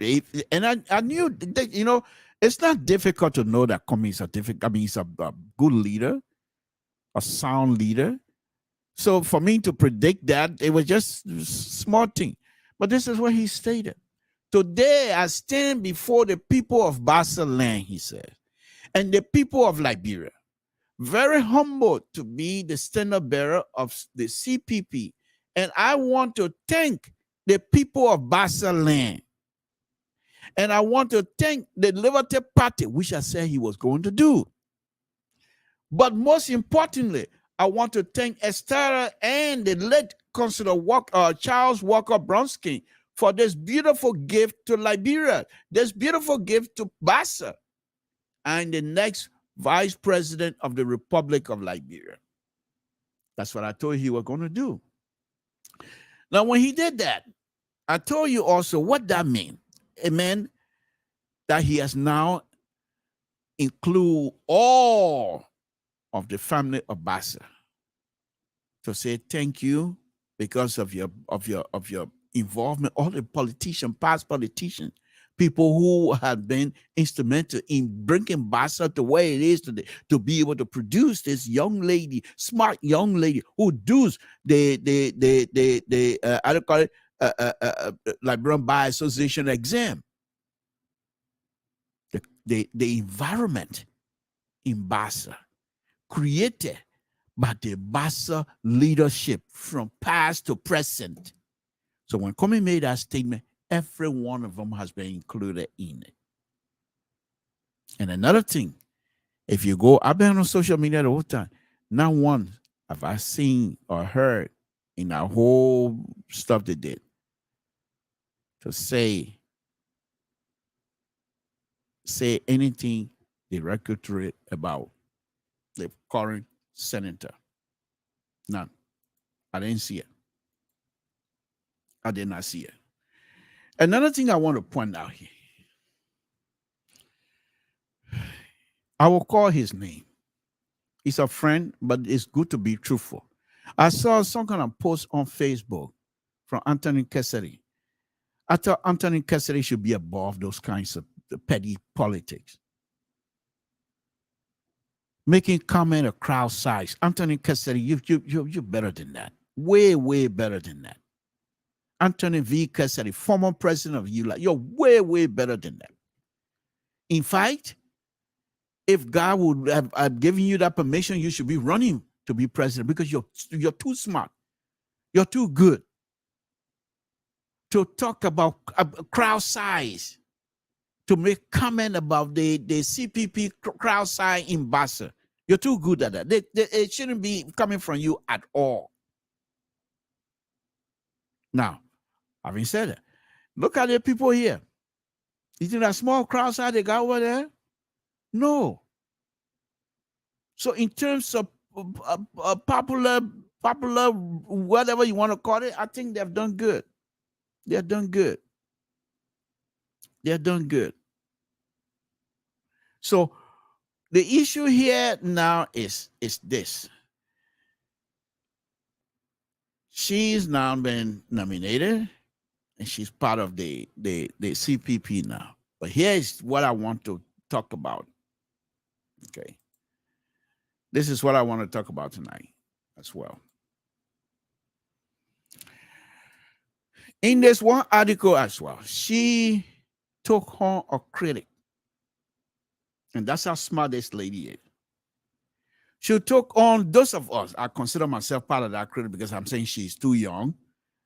that, it's not difficult to know that Comey is he's a good leader, a sound leader. So for me to predict that, it was just a small thing. But this is what he stated. Today I stand before the people of Bassa land, he said, and the people of Liberia, very humbled to be the standard bearer of the CPP. And I want to thank the people of Bassa land. And I want to thank the Liberty Party, which I said he was going to do. But most importantly, I want to thank Esther and the late Councillor Charles Walker Bronsky for this beautiful gift to Liberia, this beautiful gift to Bassa, and the next Vice President of the Republic of Liberia. That's what I told you he was going to do. Now, when he did that, I told you also what that meant. It meant that he has now included all of the family of Bassa to say thank you because of your involvement. All the politicians, past politicians, people who have been instrumental in bringing Bassa to where it is today, to be able to produce this young lady, smart young lady who does the I don't call it Liberian Bar Association exam. The environment in Bassa created by the Bassa leadership from past to present. So when Comey made that statement, every one of them has been included in it. And another thing, if you go, I've been on social media the whole time. Not once have I seen or heard in that whole stuff they did to say anything derogatory about the current senator. None. I didn't see it. I did not see it. Another thing I want to point out here, I will call his name. He's a friend, but it's good to be truthful. I saw some kind of post on Facebook from Anthony Cassidy. I thought Anthony Cassidy should be above those kinds of petty politics. Making comment of crowd size. Anthony Cassidy, you're better than that. Way, way better than that. Anthony V. Cassidy, former president of ULA, you're way, way better than that. In fact, if God would have given you that permission, you should be running to be president because you're too smart. You're too good to talk about crowd size, to make comment about the CPP crowd size ambassador. You're too good at that. It shouldn't be coming from you at all. Now, having said that, look at the people here. You think that small crowd size they got over there? No. So in terms of popular, whatever you want to call it, I think they've done good. They're done good. They're done good. So the issue here now is this. She's now been nominated, and she's part of the CPP now. But here's what I want to talk about. Okay. This is what I want to talk about tonight as well. In this one article as well, she took on a critic. And that's how smart this lady is. She took on those of us. I consider myself part of that critic because I'm saying she's too young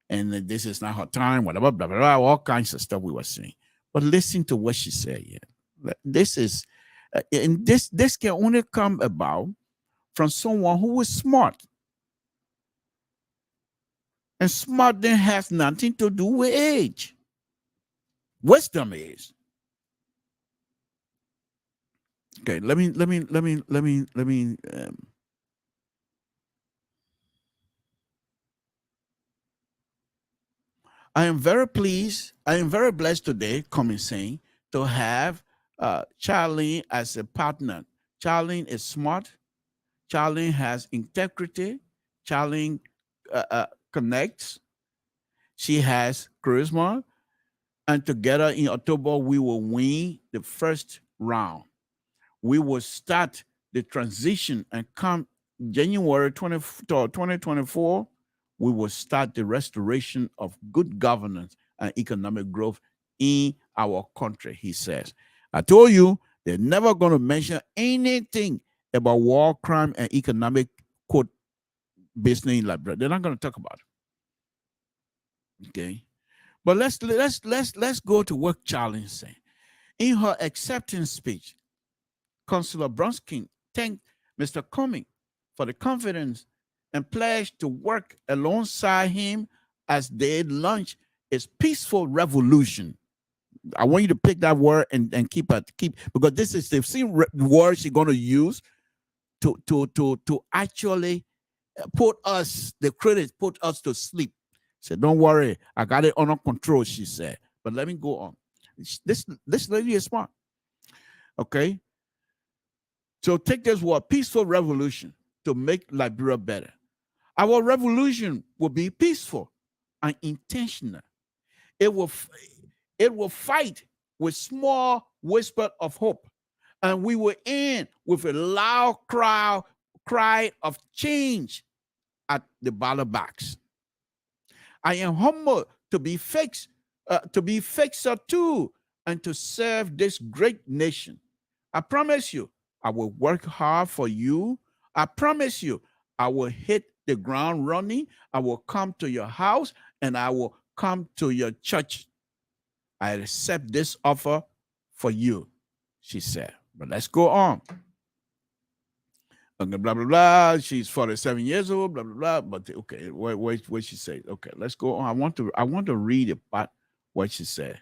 and this is not her time, whatever, blah, blah, blah, all kinds of stuff we were saying. But listen to what she said here. This is, and this can only come about from someone who is smart. And smart then has nothing to do with age. Wisdom is. Okay, let me I am very pleased, I am very blessed today, saying, to have Charlene as a partner. Charlene is smart. Charlene has integrity. Charlene connects. She has charisma. And together in October, we will win the first round. We will start the transition, and come January 2024, we will start the restoration of good governance and economic growth in our country, he says. I told you, they're never going to mention anything about war, crime, and economic, quote, business in Liberia. They're not going to talk about it. Okay. But let's go to what Charlene said. In her acceptance speech, Councillor Bronskin thanked Mr. Cummings for the confidence and pledged to work alongside him as they launch its peaceful revolution. I want you to pick that word and keep because this is the same word she's going to use to actually put us to sleep. She said, don't worry, I got it under control, she said. But let me go on. This lady is smart. Okay. So take this word, peaceful revolution, to make Liberia better. Our revolution will be peaceful and intentional. It will fight with small whisper of hope, and we will end with a loud cry of change at the ballot box. I am humbled to be fixer too, and to serve this great nation. I promise you, I will work hard for you. I promise you, I will hit the ground running. I will come to your house and I will come to your church. I accept this offer for you, she said. But let's go on. Okay, blah, blah, blah. She's 47 years old, blah, blah, blah. But okay, what she said. Okay, let's go on. I want to read about what she said.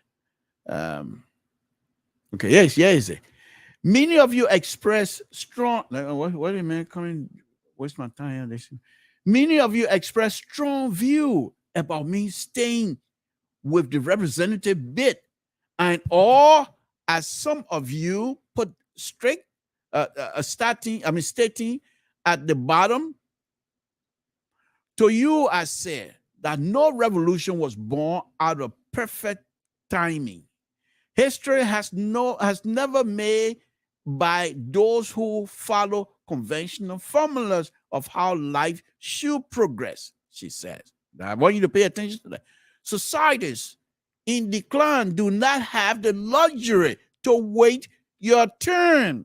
Okay, yes. Many of you express strong, what a minute, coming, waste my time. Many of you express strong view about me staying with the representative bit, and or as some of you put strict, stating at the bottom, to you I said that no revolution was born out of perfect timing. History has never made by those who follow conventional formulas of how life should progress, she says. Now, I want you to pay attention to that. Societies in decline do not have the luxury to wait your turn.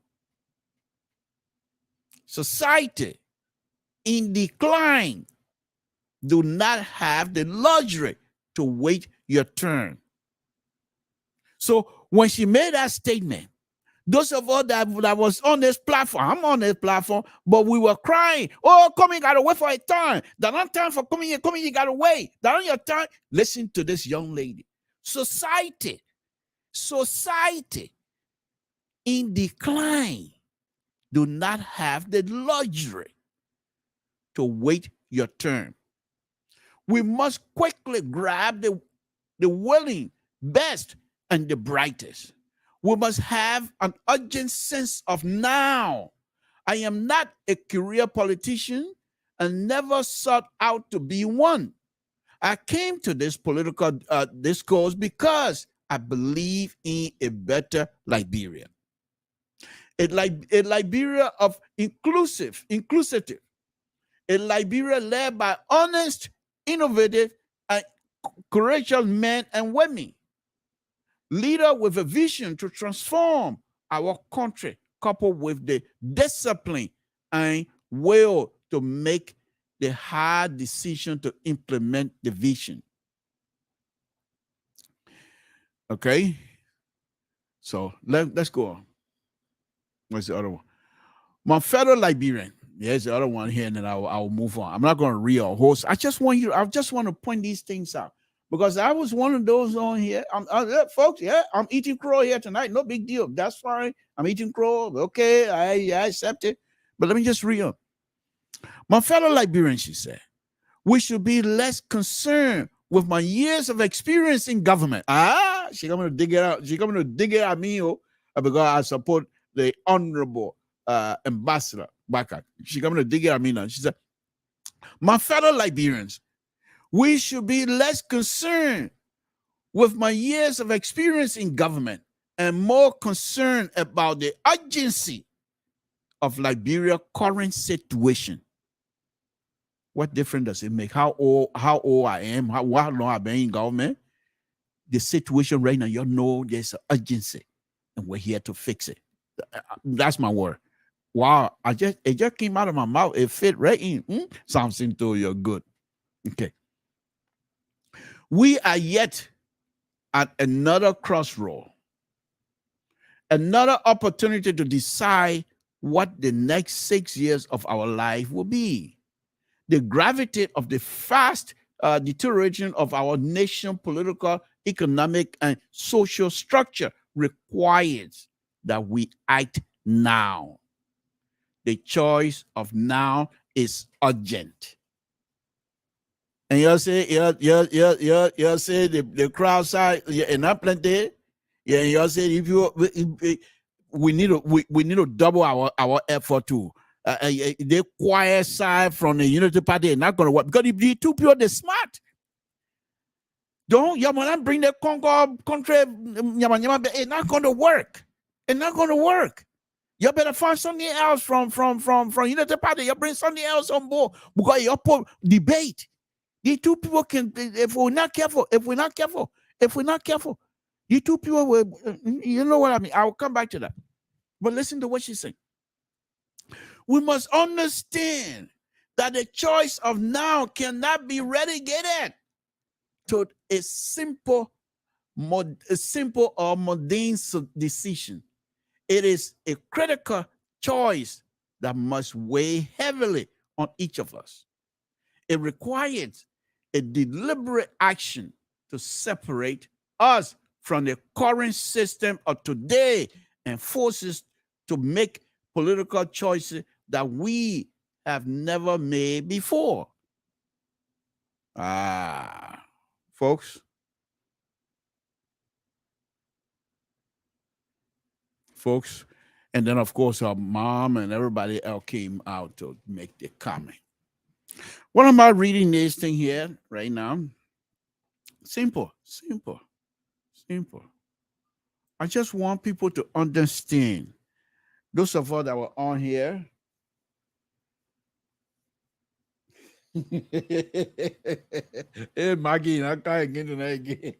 Society in decline do not have the luxury to wait your turn. So when she made that statement, those of us that was on this platform, I'm on this platform, but we were crying, oh, Cummings got to wait for a turn. That not time for Cummings, you got to wait. That on your turn. Listen to this young lady. Society in decline do not have the luxury to wait your turn. We must quickly grab the willing, best, and the brightest. We must have an urgent sense of now. I am not a career politician and never sought out to be one. I came to this political discourse because I believe in a better Liberia. A Liberia of inclusive, a Liberia led by honest, innovative, and courageous men and women. Leader with a vision to transform our country, coupled with the discipline and will to make the hard decision to implement the vision. Okay, so let's go on. What's the other one? My fellow Liberian. There's the other one here, and then I'll move on. I'm not going to read a whole. I just want to point these things out. Because I was one of those on here. Folks, I'm eating crow here tonight. No big deal. That's fine. I'm eating crow. Okay, I accept it. But let me just read on. My fellow Liberians, she said, we should be less concerned with my years of experience in government. She's going to dig it out. She's going to dig it at me because I support the honorable ambassador Baka. She's going to dig it at me now. She said, my fellow Liberians, we should be less concerned with my years of experience in government and more concerned about the urgency of Liberia's current situation. What difference does it make? How old I am? How long I've been in government? The situation right now, you know, there's an urgency, and we're here to fix it. That's my word. Wow! It just came out of my mouth. It fit right in. Samson told you good. Okay. We are yet at another crossroad, another opportunity to decide what the next 6 years of our life will be. The gravity of the fast deterioration of our nation's political, economic, and social structure requires that we act now. The choice of now is urgent. And you say, you say the crowd side, and not plenty. Yeah, you say we need to double our effort too. The quiet side from the Unity Party is not going to work because if the two people they're smart. Don't you want to bring the country? It's not going to work. It's not going to work. You better find something else from Unity Party. You bring something else on board because you put debate. The two people can, if we're not careful, the two people will, you know what I mean? I'll come back to that. But listen to what she's saying. We must understand that the choice of now cannot be relegated to a simple or mundane decision. It is a critical choice that must weigh heavily on each of us. It requires a deliberate action to separate us from the current system of today and forces to make political choices that we have never made before. Folks, and then of course our mom and everybody else came out to make the comment. What am I reading this thing here right now? Simple. I just want people to understand. Those of us that were on here. Hey, Maggie, I can't get tonight again.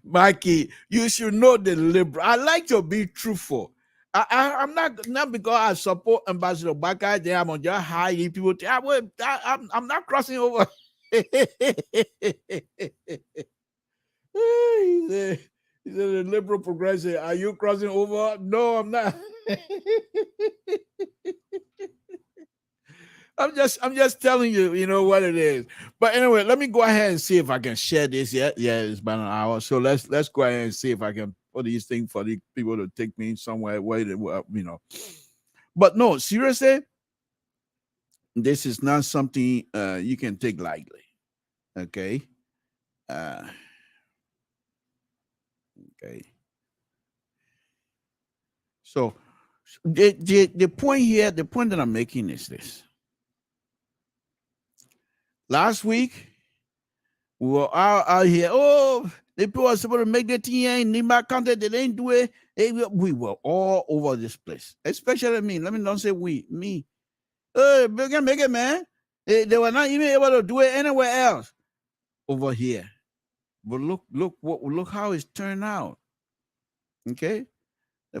Mikey, you should know the liberal. I like to be truthful. I'm not because I support Ambassador Baka. I'm on just hiding people. I'm not crossing over. He said the liberal progressive. Are you crossing over? No, I'm not. I'm just telling you, you know what it is. But anyway, let me go ahead and see if I can share this. Yeah, it's about an hour. So let's go ahead and see if I can put these things for the people to take me somewhere where they, you know. But no, seriously, this is not something you can take lightly. Okay. Okay. So the point here, the point that I'm making is this. Last week, we were out here. Oh, the people are supposed to make the thing in my country. They didn't do it. We were all over this place, especially me. Let me not say we, me. We can make it, man. They were not even able to do it anywhere else over here. But look how it's turned out. Okay, the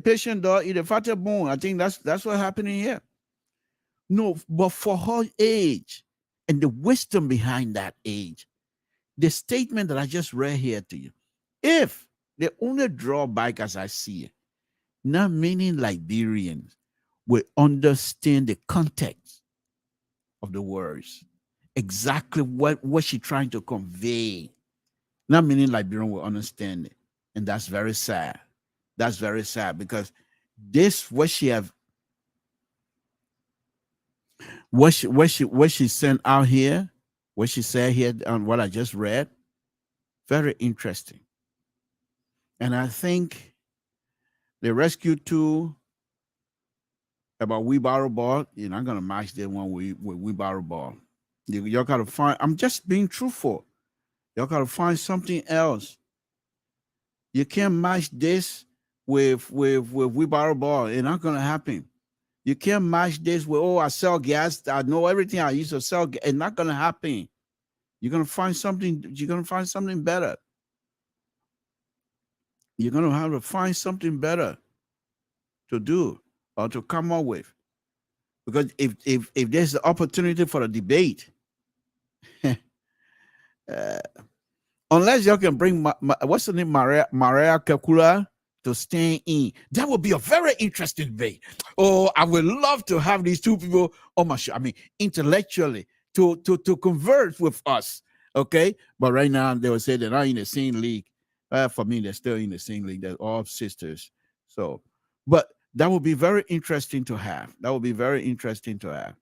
patient dog eat the fatter bone. I think that's what's happening here. No, but for her age and the wisdom behind that age, the statement that I just read here to you, if the only drawback as I see it, not many Liberians will understand the context of the words, exactly what she's trying to convey. Not many Liberians will understand it. And that's very sad. That's very sad because this, what she sent out here, what she said here on what I just read, very interesting. And I think the rescue tool about wheelbarrow ball, you're not gonna match that one with wheelbarrow ball. Y'all gotta find. I'm just being truthful. Y'all gotta find something else. You can't match this with wheelbarrow ball. It's not gonna happen. You can't match this with, oh, I sell gas. I know everything I used to sell. It's not gonna happen. You're gonna find something. You're gonna find something better. You're gonna have to find something better to do or to come up with. Because if there's the opportunity for a debate, unless y'all can bring what's the name, Maria Kakula to stand in, that would be a very interesting debate. Oh, I would love to have these two people on my show. I mean, intellectually to converse with us. Okay, but right now they will say they're not in the same league. For me, they're still in the same league. They're all sisters. So, but that would be very interesting to have. That would be very interesting to have.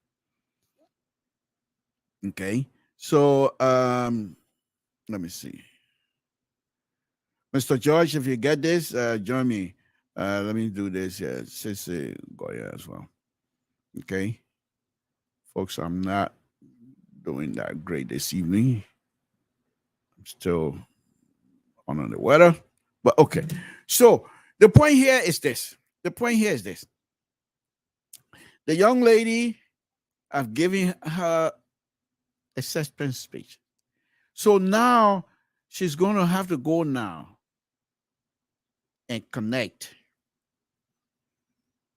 Okay, so let me see. Mr. George, if you get this, join me. Let me do this. Yeah, Sissy Goya as well. Okay. Folks, I'm not doing that great this evening. I'm still on the weather. But okay. So the point here is this. The point here is this. The young lady, I've given her a suspense speech. So now she's going to have to go now and connect.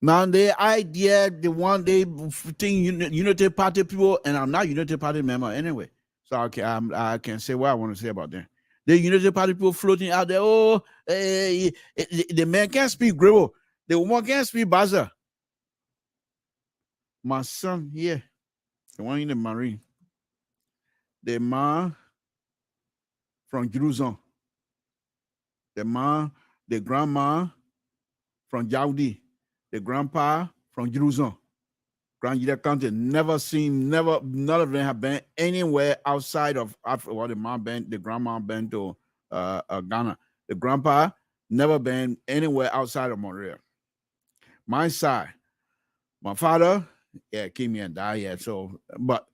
Now the idea, the one day thing, Unity Party people, and I'm not Unity Party member anyway. So I can say what I want to say about them. The Unity Party people floating out there. Oh, the man can't speak Grebo. The woman can't speak Baza. My son here, the one in the Marine, the man from Jerusalem, the grandma from Jaudi, the grandpa from Jerusalem, Grand United County. None of them have been anywhere outside of Africa. Well, the grandma been to Ghana. The grandpa never been anywhere outside of Montreal. My side, my father, came here and died here. So, but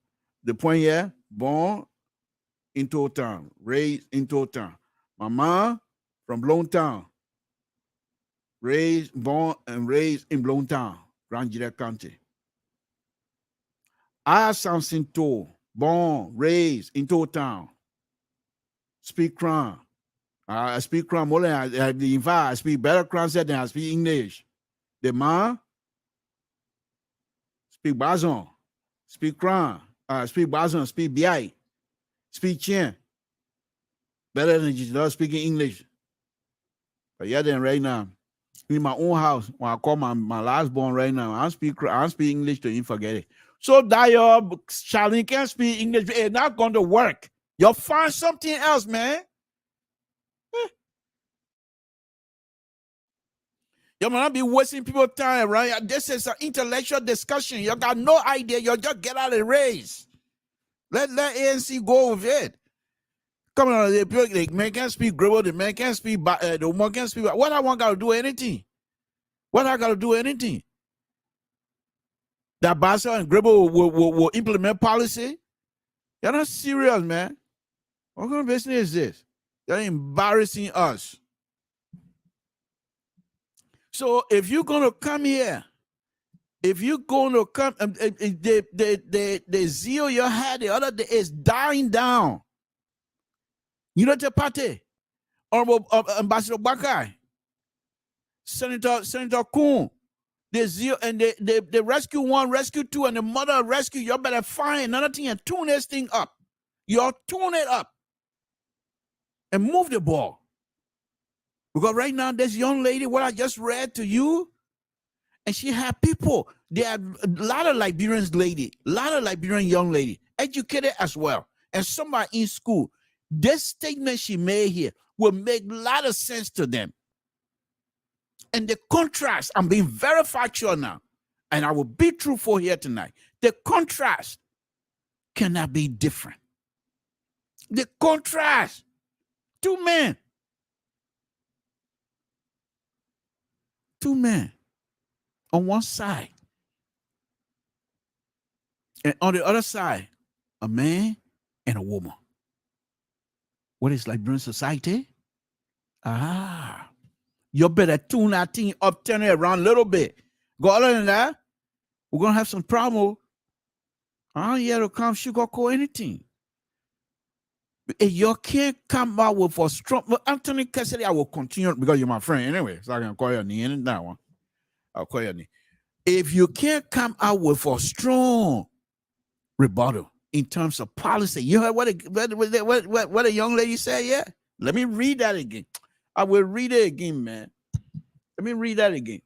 the point here, born in Town, raised in Town. My mom from Bloomtown, born and raised in Bloomtown, Grand United County. I, Samson, born, raised in Town. Speak Crown. I speak Crown more than in fact, I speak better Crown than I speak English. The man speak Bazon, speak Crown, speak Bazon, speak BI, speak Chien. Better than just speaking English. But yeah, then right now, in my own house, when I call my last born right now, I speak English to him, forget it. So that your Charlie can't speak English, it's not going to work. You'll find something else, man. You might not be wasting people's time, right? This is an intellectual discussion. You got no idea. You just get out of the race. Let ANC go with it. Come on, the man can't speak Grebo, the man can't speak, the woman can't speak. What I want got to do anything? What I got to do anything? That Basa and Grebo will implement policy? You're not serious, man. What kind of business is this? You're embarrassing us. So if you're going to come here, if you're going to come, the zeal you had the other day is dying down. Unity Party, Honorable Ambassador Bakai, Senator Kuhn, the zeal and the rescue 1, rescue 2, and the mother of rescue, you better find another thing and tune this thing up. You'll tune it up and move the ball. Because right now, this young lady, what I just read to you, and she had people, there are a lot of Liberian young lady, educated as well, and somebody in school. This statement she made here will make a lot of sense to them. And the contrast, I'm being very factual now, and I will be truthful here tonight. The contrast cannot be different. The contrast, 2 men. 2 men on one side. And on the other side, a man and a woman. What is Liberian society? You better tune that thing up, turn it around a little bit. Go other than that, we're going to have some problem. I don't here to come sugarcoat anything. You can't come out with a strong. Anthony Cassidy, I will continue because you're my friend anyway. So I can call your name in that one. I'll call your name. If you can't come out with a strong rebuttal in terms of policy, you heard what a young lady said? Yeah. Let me read that again. I will read it again, man. Let me read that again.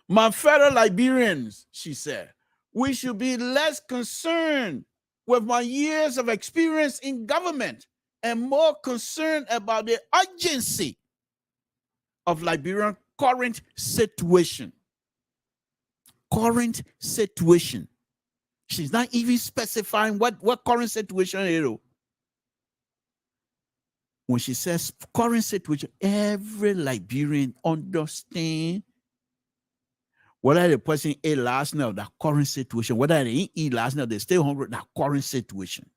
My fellow Liberians, she said, we should be less concerned with my years of experience in government and more concerned about the urgency of Liberian current situation. Current situation. She's not even specifying what current situation it is. When she says current situation, every Liberian understand whether the person ate last night, that current situation, whether they didn't eat last night, they stay hungry, that current situation.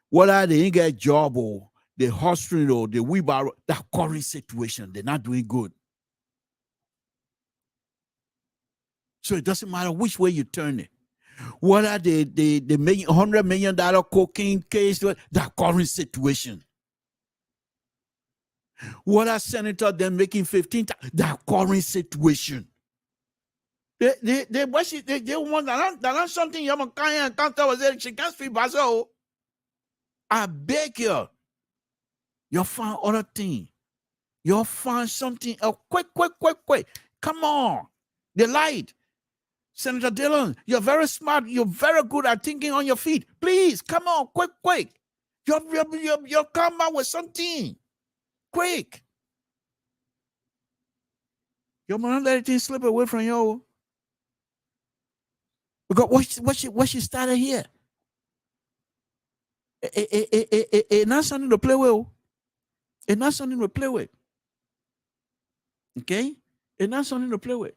Whether they didn't get a job or the hospital or the wheelbarrow, that current situation, they're not doing good. So it doesn't matter which way you turn it. Whether they make $100 million cocaine case, that current situation. Whether senator then making 15, that current situation. They want that something you can't she can't speak Bazo. I beg you. You'll find other thing. You'll find something else. Quick. Come on. They lied. Senator Dillon, you're very smart. You're very good at thinking on your feet. Please, come on, quick. You'll come out with something. Quick. You might not let anything slip away from you. Because what she started here. It's not something to play with. It's not something to play with. Okay? It's not something to play with.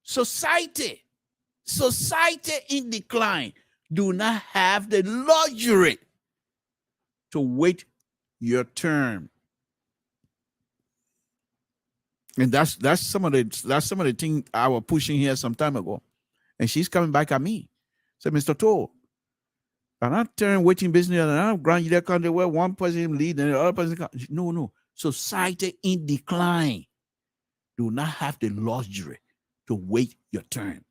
Society in decline do not have the luxury to wait your turn. And that's some of the thing I was pushing here some time ago. And she's coming back at me. Said, Mr. Toll, and I turn waiting business and I'm grant you that country where one person lead and the other person comes. No. Society in decline do not have the luxury to wait your turn.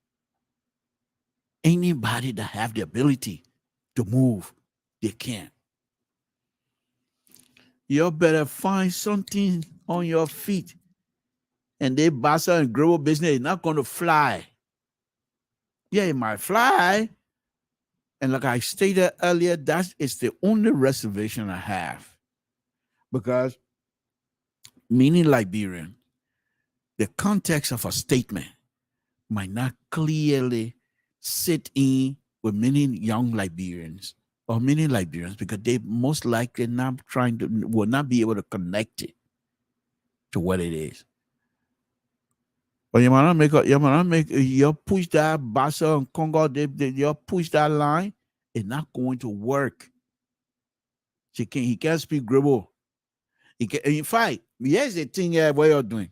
Anybody that have the ability to move, they can. You better find something on your feet. And they basa and grow business is not going to fly. Yeah, it might fly. And like I stated earlier, that is the only reservation I have. Because meaning Liberian, the context of a statement might not clearly sit in with many young Liberians or many Liberians because they most likely will not be able to connect it to what it is. But you might not make you push that Bassa and Congo, you push that line, it's not going to work. He can't speak Grebo. In fact, here's the thing here, what you're doing.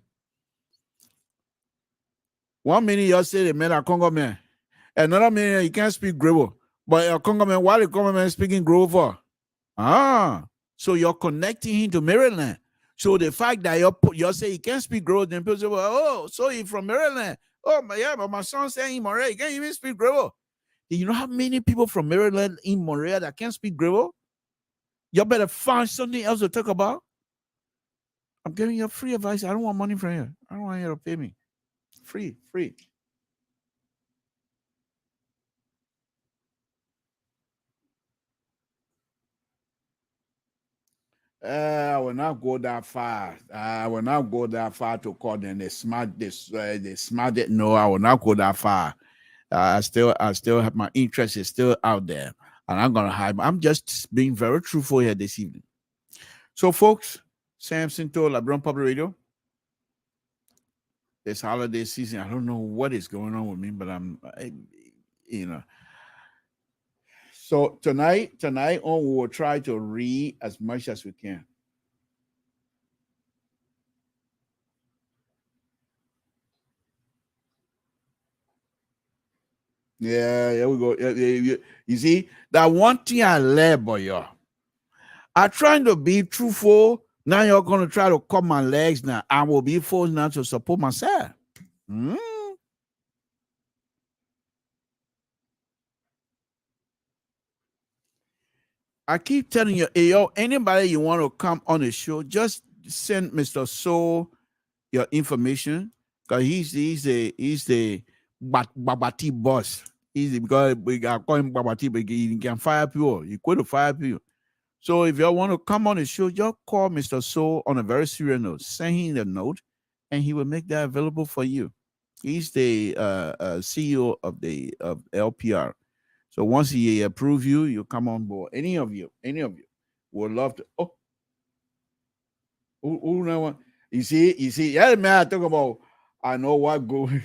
1 minute you say the man a Congo man. Another minute you can't speak Grebo. But a Congo man, why the Congo man speaking Grebo for? So you're connecting him to Maryland. So the fact that you say he can't speak Grebo, then people say, well, so he's from Maryland. Oh, but my son saying in Montreal, he can't even speak Grebo. You know how many people from Maryland in Montreal that can't speak Grebo? You better find something else to talk about. I'm giving you free advice. I don't want money from you. I don't want you to pay me. Free. I will not go that far. I will not go that far to call them the smart. No, I will not go that far. I still have my interest is still out there, and I'm gonna hide. I'm just being very truthful here this evening. So, folks, Samson told LIBERIAN Public Radio. This holiday season, I don't know what is going on with me, but So tonight on, we will try to read as much as we can. Yeah, here we go. You see, that one thing I learned, boy, y'all. I'm trying to be truthful. Now you're going to try to cut my legs now. I will be forced now to support myself. I keep telling you, hey, yo, anybody you want to come on the show, just send Mr. Soul your information, because he's the Babati boss. Because we got call him Babati, but he can fire people. He could fire people. So if you want to come on the show, just call Mr. Soul on a very serious note. Send him the note, and he will make that available for you. He's the CEO of LPR. So once he approves you, you come on board. Any of you would love to. Oh, who know what? You see, yeah, man, I talk about. I know what going.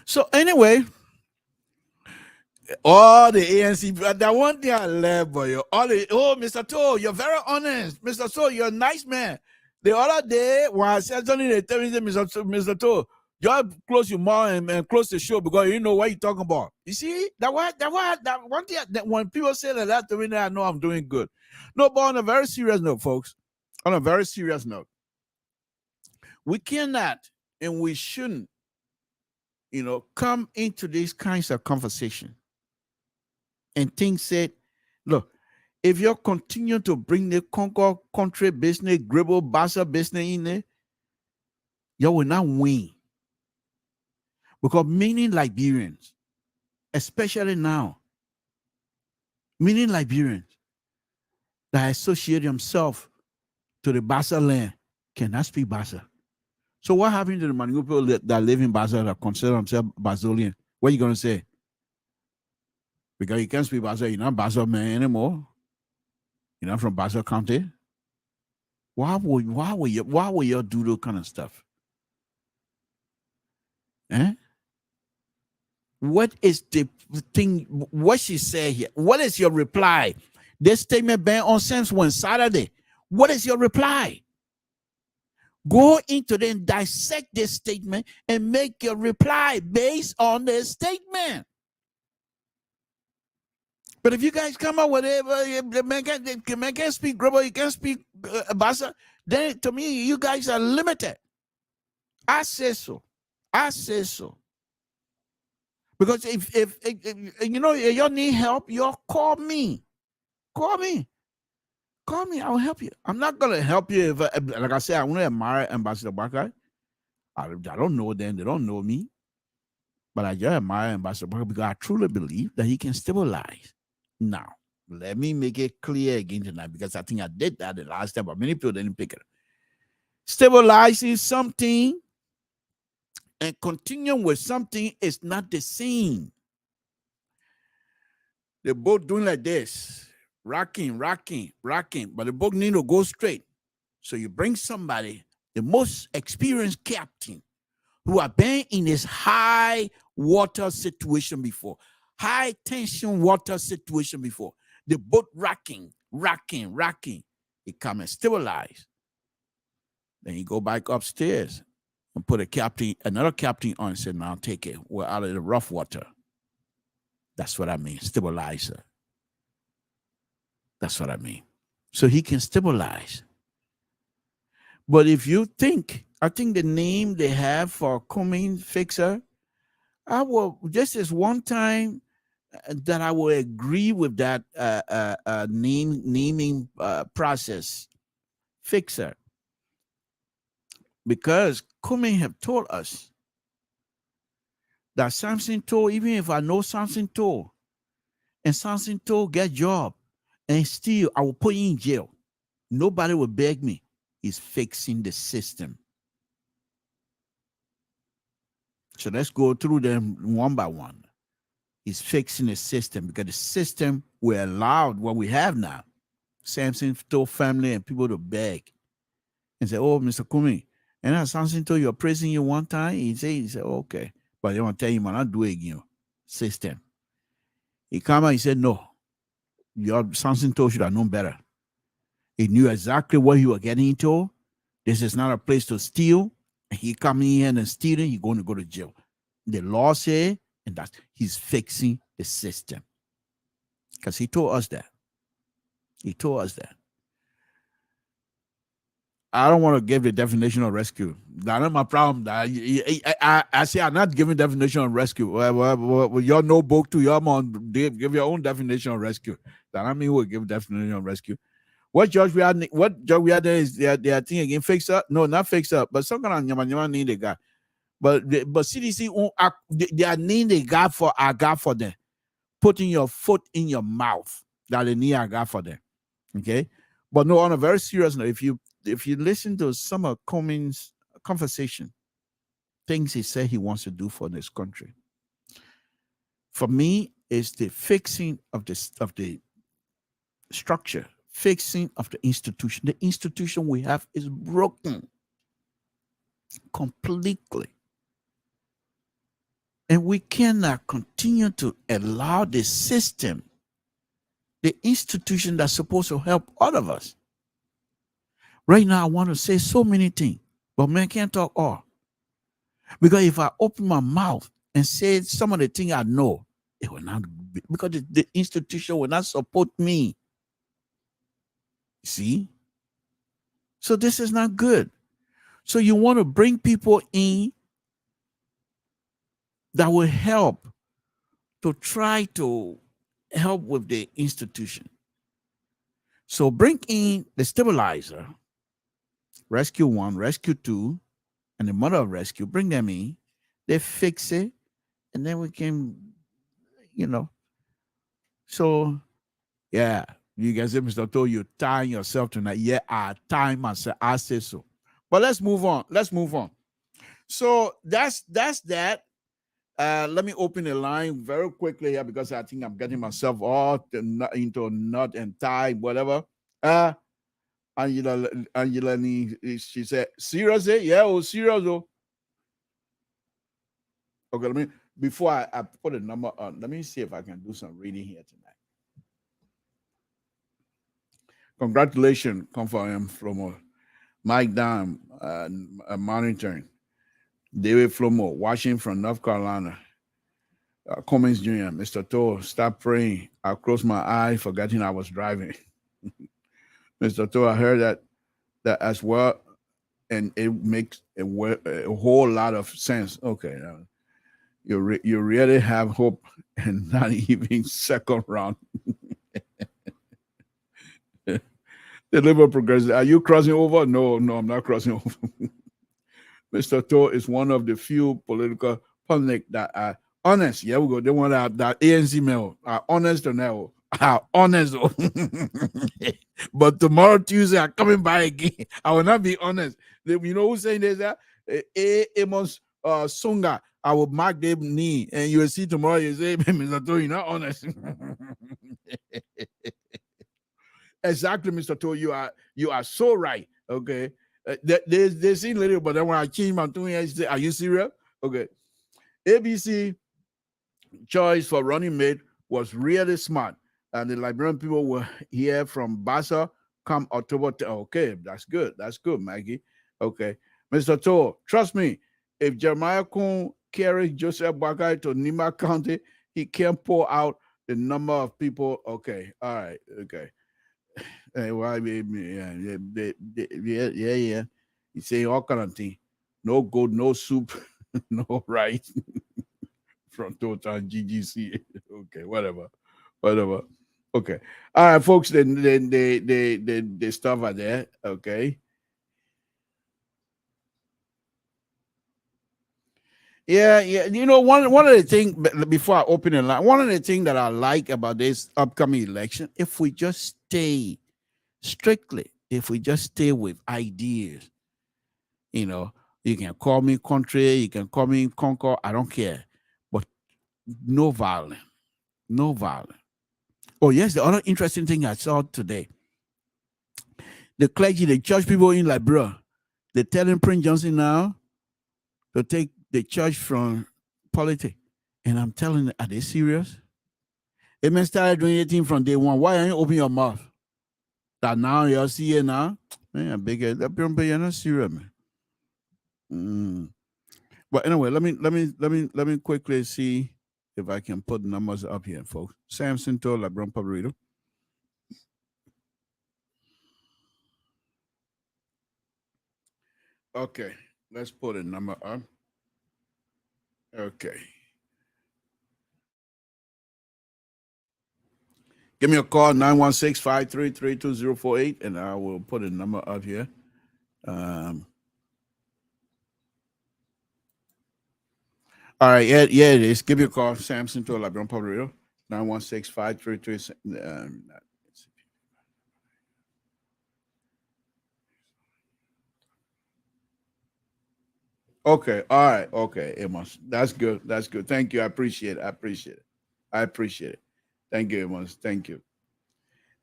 So anyway, all the ANC, that one thing I love, boy, Mr. Toll, you're very honest. Mr. Toll, you're a nice man. The other day, when I said something, they tell me, Mr. Toll, just close your mouth and close the show because you know what you're talking about. You see, that one thing that when people say that to me, I know I'm doing good. No, but on a very serious note, folks, on a very serious note, We cannot and we shouldn't, come into these kinds of conversation and think said, look, if you continue to bring the Concord country business, Gribble, Bassa business in there, you will not win. Because many Liberians, especially now, many Liberians that associate themselves to the Bassa land cannot speak Bassa. So what happened to the Manu people that live in Bassa that consider themselves Basolian? What are you going to say? Because you can't speak Bassa, you're not Bassa man anymore. You're not from Bassa County. Why would you do those kind of stuff? Eh? What is the thing? What she said here? What is your reply? This statement banned on Samson on Saturday. What is your reply? Go into it and dissect this statement and make your reply based on this statement. But if you guys come up with it, the man can't speak Gribble, you can't speak Bassa, then to me, you guys are limited. I say so. I say so. Because if you need help, you call me. Call me. Call me. I'll help you. I'm not going to help you if, like I said, I want to admire Ambassador Barker. I don't know them. They don't know me. But I just admire Ambassador Barker because I truly believe that he can stabilize. Now, let me make it clear again tonight because I think I did that the last time, but many people didn't pick it up. Stabilizing something and continuing with something is not the same. They're both doing like this, rocking, but the boat need to go straight. So you bring somebody, the most experienced captain, who have been in this high water situation before, high tension water situation before. The boat rocking. It come and stabilize. Then you go back upstairs and put another captain on and say, now take it. We're out of the rough water. That's what I mean, stabilizer. That's what I mean. So he can stabilize. But if you think, I think the name they have for Cummings fixer, this is one time that I will agree with that naming process, fixer. Because Cummings have told us that Samson told, even if I know Samson told, and Samson told get job, and still I will put you in jail. Nobody will beg me. He's fixing the system. So let's go through them one by one. He's fixing the system because the system will allow what we have now. Samson told family and people to beg and say, oh, Mr. Cummings, and as Samson told you, you're praising you one time, he said, okay. But they want to tell you, man, not do it again. System. He came out, he said, no. Samson told you that known better. He knew exactly what he was getting into. This is not a place to steal. He come in here and stealing, he's going to go to jail. The law said, and that he's fixing the system. Because he told us that. He told us that. I don't want to give the definition of rescue. That's not my problem. I say I'm not giving definition of rescue. Well, your notebook too. Y'all give your own definition of rescue. That I mean, we'll give definition of rescue. What judge we had there is their thing again fix up? No, not fix up. But some kind of nyama need a guy. But CDC they are need a guy for a guy for them. Putting your foot in your mouth. That they need a guy for them. Okay. But no, on a very serious note, if you listen to some of Cummings' conversation, things he said he wants to do for this country, for me, is the fixing of the structure, fixing of the institution. The institution we have is broken completely. And we cannot continue to allow the system, the institution that's supposed to help all of us. Right now, I want to say so many things, but man can't talk all. Because if I open my mouth and say some of the things I know, it will not be, because the institution will not support me. See? So this is not good. So you want to bring people in that will help to try to help with the institution. So bring in the stabilizer, rescue 1, rescue 2, and the mother of rescue, bring them in, they fix it, and then we can, So yeah, you guys say, Mr. Toll, you tying yourself tonight. Yeah, I tie myself. I say so. But let's move on. So that's that. Let me open the line very quickly here because I think I'm getting myself all into knot and tie, whatever. Angela, she said, seriously? Yeah, serious. Okay, before I put a number on, let me see if I can do some reading here tonight. Congratulations, Confirm Flomo. Mike Dam, monitoring. David Flomo, watching from North Carolina. Cummings Jr., Mr. Toll, stop praying. I closed my eye, forgetting I was driving. Mr. Toll, I heard that as well, and it makes a whole lot of sense. Okay, you really have hope, and not even second round. The Liberal Progressive, are you crossing over? No, I'm not crossing over. Mr. Toll is one of the few political pundits that are honest. Yeah, we go. They want that ANC mail. Are honest or no? Are honest. But tomorrow, Tuesday, I'm coming by again. I will not be honest. You know who's saying this? Amos Sunga. I will mark their knee, and you will see tomorrow. You say, Mr. Toll, you're not honest. Exactly, Mr. Toll. You are so right. Okay. They seem little, but then when I change my tune, I say, are you serious? Okay. ABC choice for running mate was really smart. And the Liberian people were here from Bassa come October. Okay, that's good. That's good, Maggie. Okay. Mr. Toll, trust me, if Jeremiah Kuhn carries Joseph Bagai to Nima County, he can pull out the number of people. Okay. All right. Okay. Why, yeah. You say all kind of thing. No gold, no soup, no rice from Total GGC. Okay, whatever. Okay. All right, folks. Then the stuff are there. Okay. Yeah. You know, one of the things before I open the line, one of the things that I like about this upcoming election, if we just stay with ideas, you can call me country, you can call me conquer, I don't care, but no violence. Oh yes, the other interesting thing I saw today, the clergy, the church people in Liberia, they're telling Prince Johnson now to take the church from politics. And I'm telling them, are they serious? Amen started doing anything from day one. Why aren't you open your mouth? That now you're seeing now? Man, you're not serious, man. But anyway, let me quickly see if I can put numbers up here, folks. Samson told LIBERIAN Public Radio. Okay, let's put a number up. Okay. Give me a call, 916-533-2048, and I will put a number up here. All right, yeah, it is. Give me a call, Samson to LIBERIAN Public Radio, 916-533. Okay, all right, okay, Amos. That's good. Thank you. I appreciate it. Thank you, Amos. Thank you.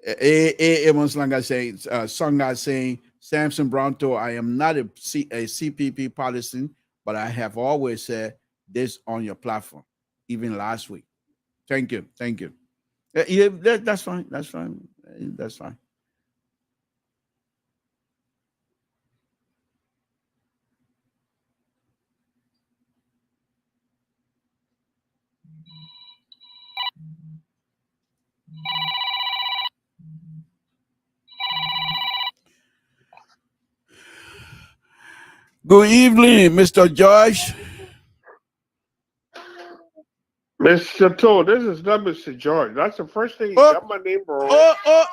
Amos Langa saying, Songa saying, Samson Brownto, I am not a CPP partisan, but I have always said this on your platform, even last week. Thank you. Yeah, that's fine. Good evening, Mr. Josh. Mr. Toll, this is not Mr. George. That's the first thing you got my name wrong.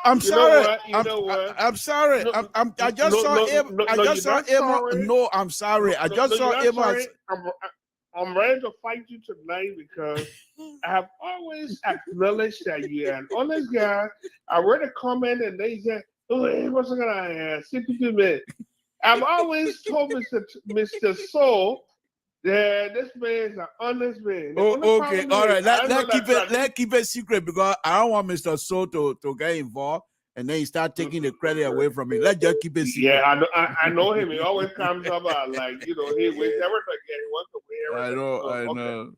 I'm sorry. You know what? I'm sorry. No, I just saw him. I just saw him. No, I'm sorry. I just saw him. I'm ready to fight you tonight because I have always acknowledged that you're an honest guy. I read a comment and they said, "Oh, hey, what's gonna man?" I've always told Mr. Soul that this man is an honest man. Okay, all right. Let's keep it secret because I don't want Mr. Soul to get involved and then he start taking the credit away from me. Let's just keep it secret. Yeah, I know him. He always comes up like, you know, he wins everything. He wants to win everything. I know.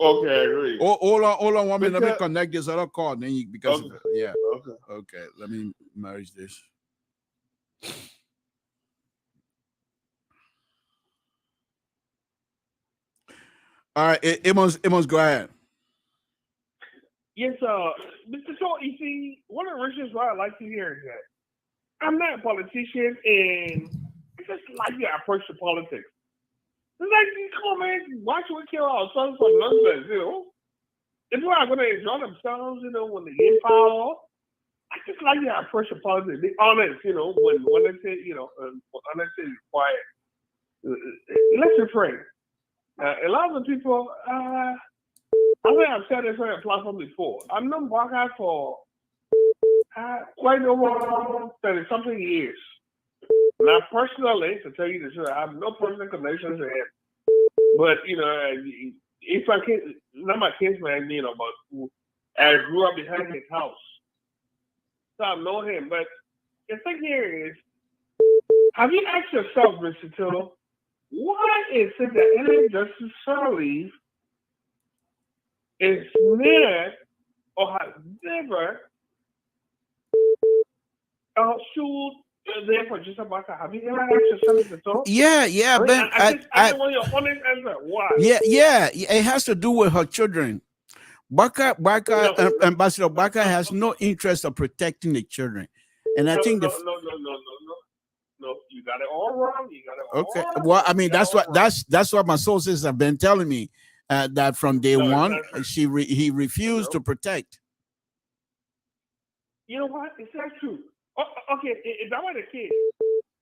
Okay, I agree. Hold on 1 minute. Let me connect this other call. Then yeah. Okay. Let me merge this. All right, Amos, go ahead. Yes, Mr. Shaw, you see, one of the reasons why I like to hear is that I'm not a politician and I just like your approach to politics. It's like, come on, man, why should we kill our sons for nonsense, you know? People are going to enjoy themselves, you know, when they get power. I just like your approach to politics. Be honest, you know, when they say, you know, honesty is quiet. Let's be frank. A lot of the people, I think I've said this on a platform before. I've known Baka for quite over 30-something years. Now, personally, to tell you the truth, I have no personal connections to him. But, you know, if I can't, not my kinsman, you know, but I grew up behind his house. So I know him. But the thing here is, have you asked yourself, Mr. Tittle, why is it that any Justice Charlie is never or has never sued there for just about that? Have you ever asked yourself this at all? Yeah, Ben. I want your honest answer. Why? Yeah. It has to do with her children. Ambassador Baka has no interest of protecting the children, and I think no, you got it all wrong. Okay. Well, I mean, that's what my sources have been telling me. That from day one, he refused to protect. You know what? It's not true. Okay, if that were the case,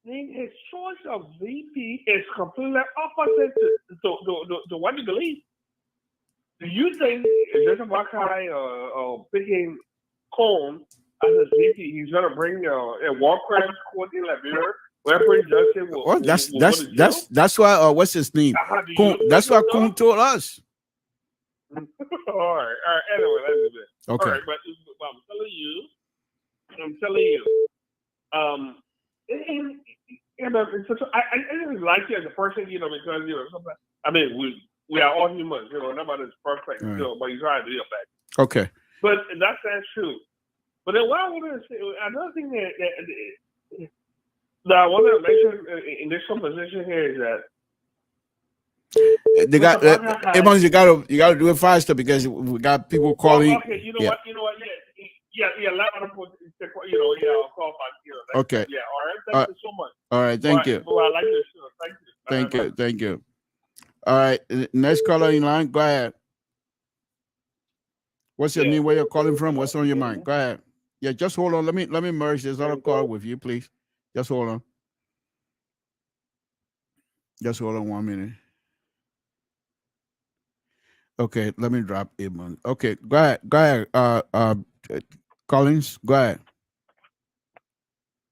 then his choice of VP is completely opposite to what you believe. Do you think Jason Bakai picking Cohn as his VP, he's gonna bring a war crimes court in Liberia? That's why. What's his name? That's what Cohn told us. all right. Anyway, that's a bit. Okay. All right, but I'm telling you. I just like you as a person, you know, because you know, sometimes, I mean, we are all humans, you know, nobody's perfect, you know, but you try to do your best. Okay. But that's true. But then what I want to say, another thing that I want to mention in this composition here is that they got you got to do it faster because we got people calling. Okay, you know what? Yeah. I'll call back. Okay. Yeah. All right. Thank you so much. All right. Thank you. Well, I like this show. Thank you. All right. Next caller in line. Go ahead. What's your name? Where you're calling from? What's on your mind? Go ahead. Yeah. Just hold on. Let me merge this other call with you, please. Just hold on. Just hold on 1 minute. Okay, let me drop it. Okay, go ahead. Collins, go ahead.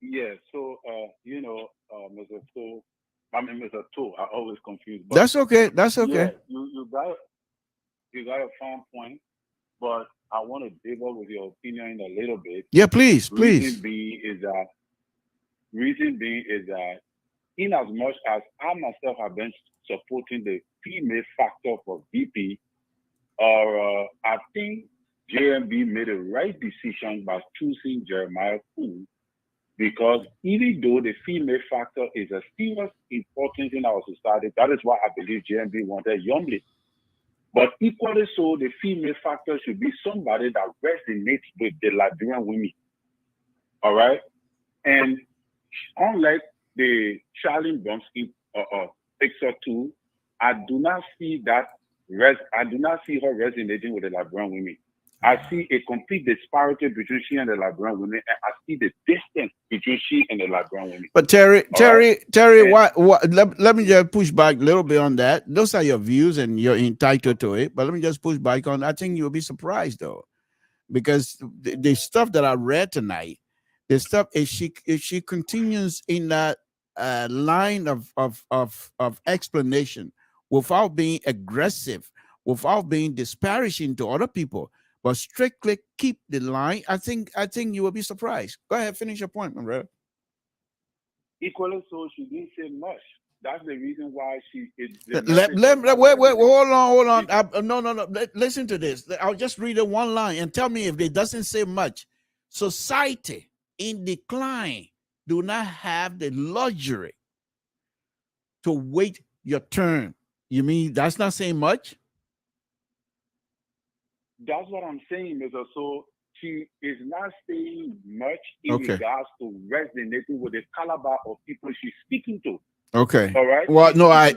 Yeah, so Mr. Two, Mr. Two, I always confuse. But that's okay. Yeah, you got a fine point, but I want to dig up with your opinion a little bit. Yeah, please. Reason being is that in as much as I myself have been supporting the female factor for VP, I think JMB made the right decision by choosing Jeremiah Poole, because even though the female factor is a serious importance in our society, that is why I believe JMB wanted Youngly. But equally so, the female factor should be somebody that resonates with the Liberian women. All right? And unlike the Charlie Bromsky fix her too. I do not see that. I do not see her resonating with the Liberian women. I see a complete disparity between she and the Liberian women, and I see the distance between she and the Liberian women. But Terry, let me just push back a little bit on that. Those are your views, and you're entitled to it. But let me just push back on. I think you'll be surprised though, because the stuff that I read tonight, the stuff if she continues in that line of explanation without being aggressive, without being disparaging to other people, but strictly keep the line, I think you will be surprised. Go ahead, finish your point, my brother. Equally so, she didn't say much. That's the reason why she is. Wait, hold on. No. Listen to this. I'll just read it one line and tell me if it doesn't say much. Society in decline do not have the luxury to wait your turn. You mean that's not saying much? That's what I'm saying, Mr. So she is not saying much in regards to resonating with the caliber of people she's speaking to. Okay. All right. Well, no, I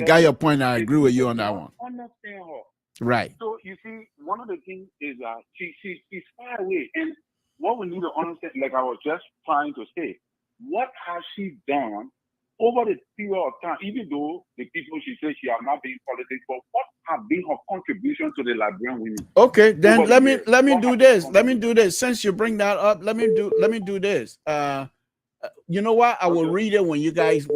got your point. I agree with you on that one. Understand her. Right. So you see, one of the things is that she's far away, and what we need to understand, like I was just trying to say, what has she done over the period of time? Even though the people she says she has not been in politics, but what have been her contribution to the Liberian women? Okay, then let me do this. Let me do this. Since you bring that up, let me do this. You know what? I will read it when you guys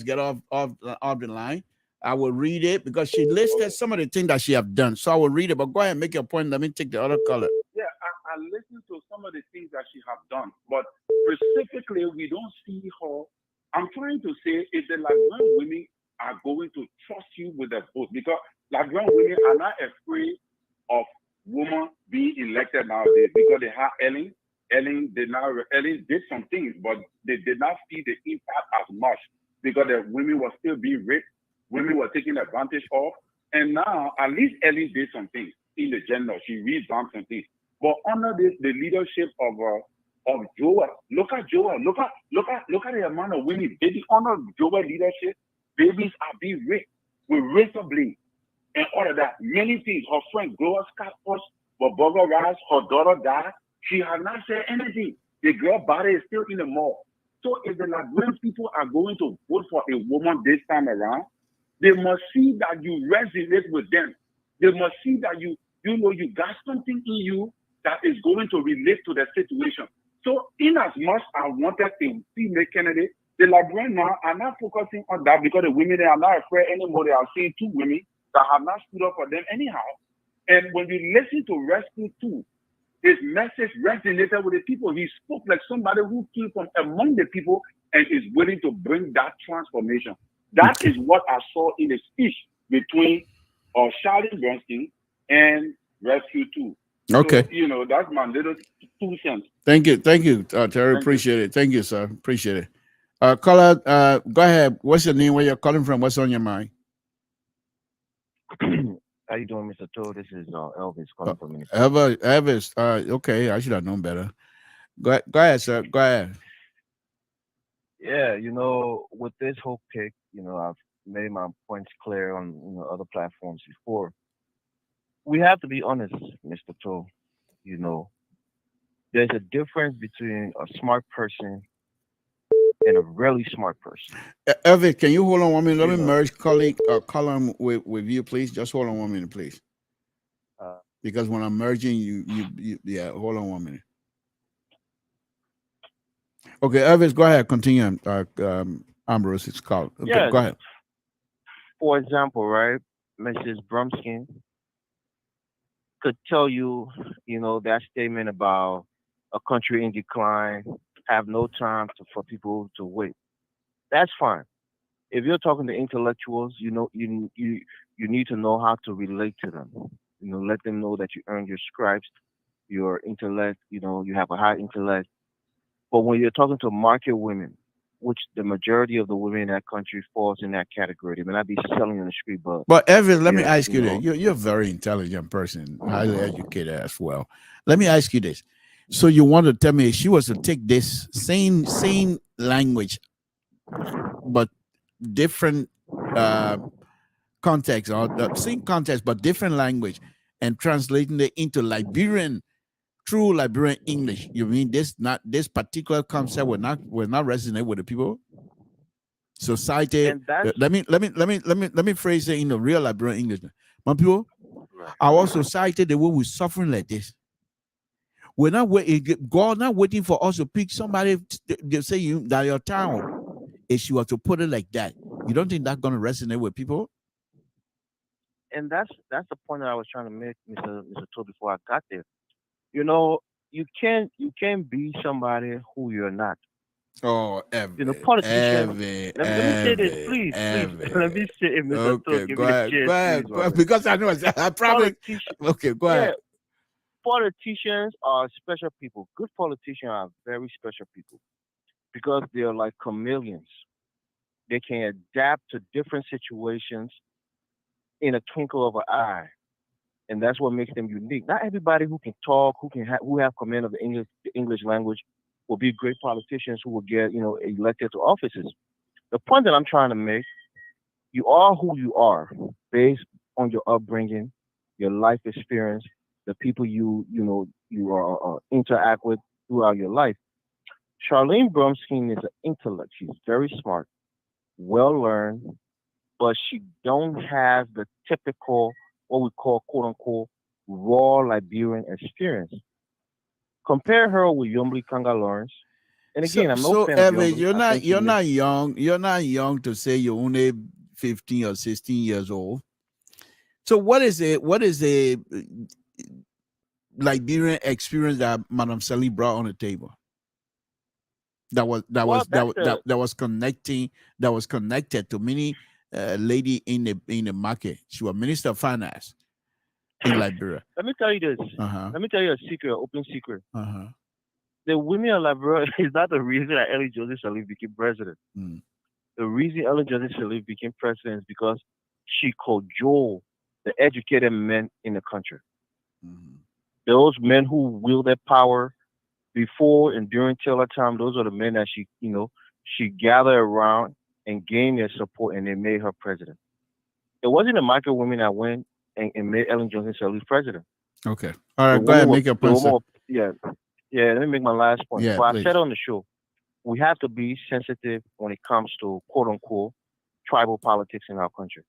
get off the line. I will read it because she listed some of the things that she have done. So I will read it. But go ahead and make your point. Let me take the other color. Yeah, I listened to some of the things that she have done, but specifically, we don't see her. I'm trying to say if the Liberian women are going to trust you with their vote, because Liberian women are not afraid of women being elected nowadays because they have Ellen. Ellen did some things, but they did not see the impact as much because the women were still being raped, women were taken advantage of, and now at least Ellen did some things in the general. She revamped some things, but under the leadership of Joel, look at Joel, look at the amount of women. Baby, under Joel leadership, babies are being raped with razor blades and all of that. Many things. Her friend Gloria Scott but burger rice, her daughter died. She has not said anything. The girl body is still in the mall. So if the Liberian people are going to vote for a woman this time around, they must see that you resonate with them. They must see that you got something in you that is going to relate to the situation. So in as much I wanted a female candidate, the Liberian now are not focusing on that because the women, they are not afraid anymore. They are seeing two women that have not stood up for them anyhow. And when you listen to Rescue 2, his message resonated with the people. He spoke like somebody who came from among the people and is willing to bring that transformation. That is what I saw in the speech between Charlie Bernstein and Rescue 2. Okay. So, that's my little 2 cents. Thank you, Terry. Appreciate it. Thank you, sir. Appreciate it. Caller, go ahead. What's your name? Where you're calling from? What's on your mind? How you doing, Mr. Toad? This is Elvis calling from Minnesota. Elvis. Okay, I should have known better. Go ahead, sir. Go ahead. Yeah, with this whole pick, I've made my points clear on other platforms before. We have to be honest, Mr. Toad. There's a difference between a smart person and a really smart person. Elvis, can you hold on 1 minute? Let me merge column with you, please. Just hold on 1 minute, please. Because when I'm merging, yeah, hold on 1 minute. Okay, Elvis, go ahead. Continue. Ambrose, it's called. Okay, yeah, go ahead. For example, right, Mrs. Brumskin could tell you, that statement about a country in decline, have no time for people to wait. That's fine. If you're talking to intellectuals, you need to know how to relate to them. Let them know that you earned your stripes, your intellect, you have a high intellect. But when you're talking to market women, which the majority of the women in that country falls in that category, they may not be selling in the street, but Elvis, let me ask you this. You're a very intelligent person, highly educated as well. Let me ask you this. So you want to tell me if she was to take this same language, but different context, or the same context but different language, and translating it into Liberian, true Liberian English. You mean this particular concept will not resonate with the people? Society. And that's Let me phrase it in the real Liberian English. My people, right. our society, the way we're suffering like this, we're not waiting. God not waiting for us to pick somebody. They say you that your town. If you were to put it like that, you don't think that's gonna resonate with people? And that's the point that I was trying to make, Mr. Todd, before I got there. You know, you can't be somebody who you're not. Oh, You know, politicians. Let me say this, please. Let me say it, Mr. Okay, Todd, give go me the ahead, chance, please, because I know I probably. Okay, go ahead. Politicians are special people. Good politicians are very special people because they're like chameleons. They can adapt to different situations in a twinkle of an eye, and that's what makes them unique. Not everybody who can talk, who have command of the English language, will be great politicians who will get elected to offices. The point that I'm trying to make: you are who you are based on your upbringing, your life experience, the people you interact with throughout your life. Charlene Brumskin is an intellect. She's very smart, well learned, but she don't have the typical what we call quote unquote raw Liberian experience. Compare her with Yombly Kanga Lawrence. And again, I'm no fan of Evan, Yombly. you're not young. You're not young to say you're only 15 or 16 years old. So what is a Liberian experience that Madame Sally brought on the table? That was connected to many lady in the market. She was Minister of Finance in Liberia. Let me tell you this. Let me tell you a secret, open secret. The women of Liberia is not the reason that Ellen Johnson Sirleaf became president. The reason Ellen Johnson Sirleaf became president is because she cajoled the educated men in the country. Those men who wielded power before and during Taylor time, those are the men that she gathered around and gained their support, and they made her president. It wasn't the market women that went and made Ellen Johnson Sirleaf president. Okay. All right, go ahead, make your point. Let me make my last point. Yeah, I said on the show, we have to be sensitive when it comes to quote unquote tribal politics in our country.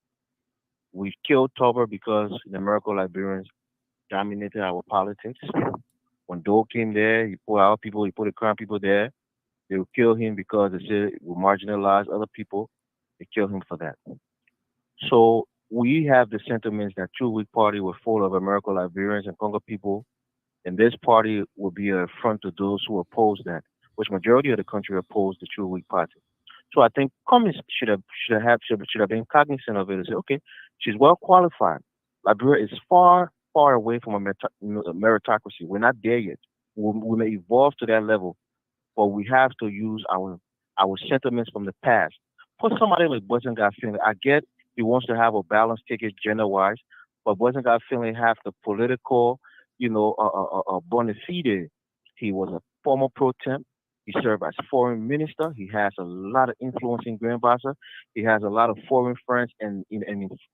We killed Tober because the American Liberians dominated our politics. When Dole came there, he put our people, he put the Crown people there. They would kill him because they said we marginalized other people. They killed him for that. So we have the sentiments that True Week Party was full of American Liberians and Congo people, and this party will be an affront to those who oppose that, which majority of the country oppose the True Week Party. So I think Cummings should have been cognizant of it and say, okay, she's well qualified. Liberia is far away from a meritocracy. We're not there yet. We may evolve to that level, but we have to use our sentiments from the past. For somebody like Boysenga Finley, I get he wants to have a balanced ticket gender-wise, but Boysenga Finley have the political, bona fide. He was a former pro temp. He served as foreign minister. He has a lot of influence in Grand Bassa. He has a lot of foreign friends and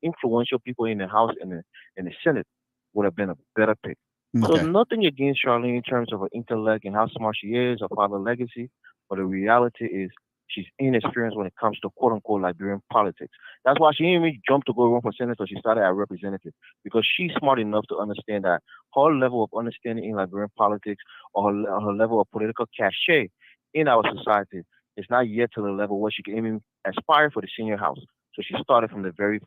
influential people in the House and the Senate. Would have been a better pick. Okay. So nothing against Charlene in terms of her intellect and how smart she is, her father's legacy, but the reality is she's inexperienced when it comes to quote-unquote Liberian politics. That's why she didn't even jump to go run for senator. She started as representative because she's smart enough to understand that her level of understanding in Liberian politics or her level of political cachet in our society is not yet to the level where she can even aspire for the senior house. So she started from the very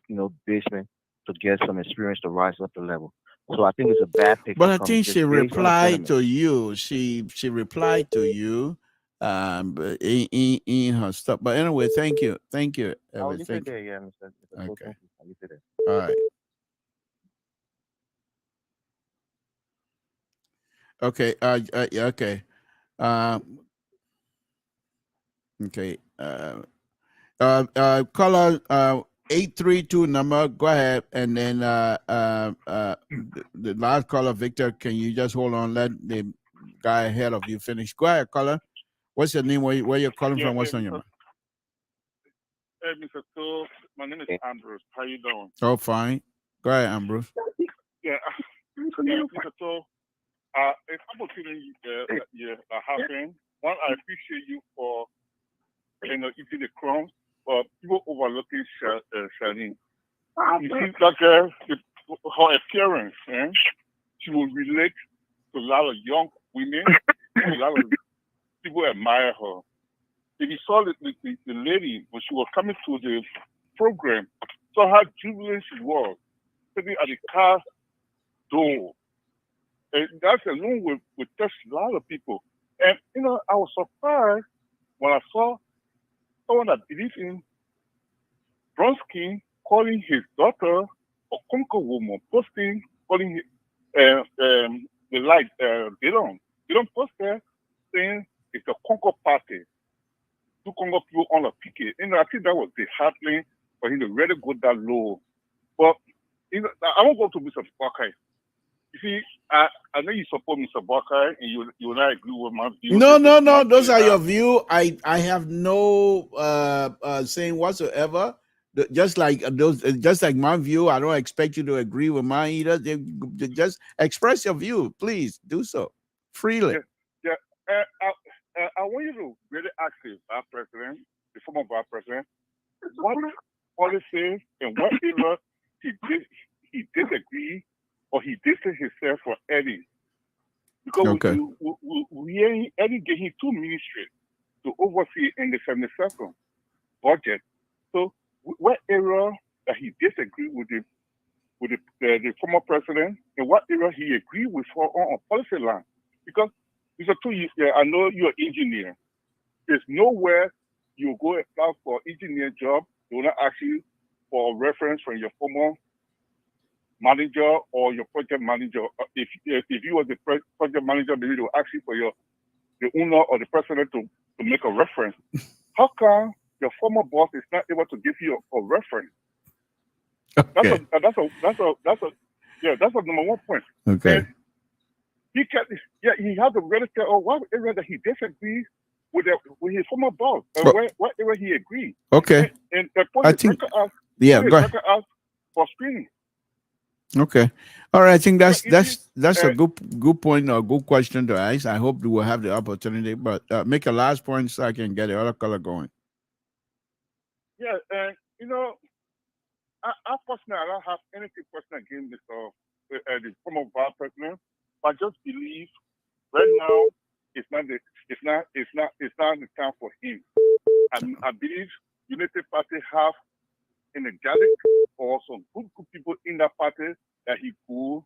basement to get some experience to rise up the level. So I think it's a bad pick. But I think she replied to you. She replied to you in her stuff. But anyway, thank you. I'll leave it there, yeah, Mr. Okay. I'll leave it there. All right. Okay. Okay. Okay. Caller 832 number. Go ahead, and then the last caller, Victor. Can you just hold on? Let the guy ahead of you finish. Go ahead, caller. What's your name? Where you're calling from? What's on your mind? Mr. Toll, my name is Ambrose. How you doing? Oh, fine. Go ahead, Ambrose. Yeah, Mr. Toll, a couple of things are happening. One, I appreciate you for eating the crumbs, but people overlooking Charlene. You see that girl, her appearance, she will relate to a lot of young women. A lot of people admire her. If you saw the lady when she was coming to the program, saw how jubilant she was, sitting at the car door. And that alone would touch a lot of people. And, I was surprised when I saw someone that believes in Bronsky calling his daughter a conquer woman, posting, calling they don't post there saying it's a conquer party. Two Congo people on a picket. I think that was disheartening for him to really go that low. But I won't go to Mr. Barkai. You see, I know you support Mr. Barkai and you not agree with my view. No. Those are your view. I have no saying whatsoever. Just like my view, I don't expect you to agree with mine either. Just express your view, please do so freely. Yeah. I want you to really ask the Vice President, the former Vice President, what policies and what era he disagree or he distanced himself from Eddie. Because Eddie gave him 2 ministries to oversee in the 72nd budget. So what era that he disagreed with the former president and what era he agreed with her on policy line? Because Mr. Two, I know you're an engineer. There's nowhere you go apply for engineer job, they will not ask you for a reference from your former manager or your project manager. If you were the project manager, maybe they will ask you for the owner or the president to make a reference. How come your former boss is not able to give you a reference? Okay. That's a number 1 point. Okay. And he has to really tell what area that he disagrees with his former boss, and what area he agreed. Okay. And I think, go ahead. For screening. Okay. All right. I think that's a good point or good question to ask. I hope we will have the opportunity, but make a last point so I can get the other color going. Yeah, and I personally, I don't have anything personal against the former vice president. I just believe right now it's not the time for him. I believe United Party have energetic or some good people in that party that he could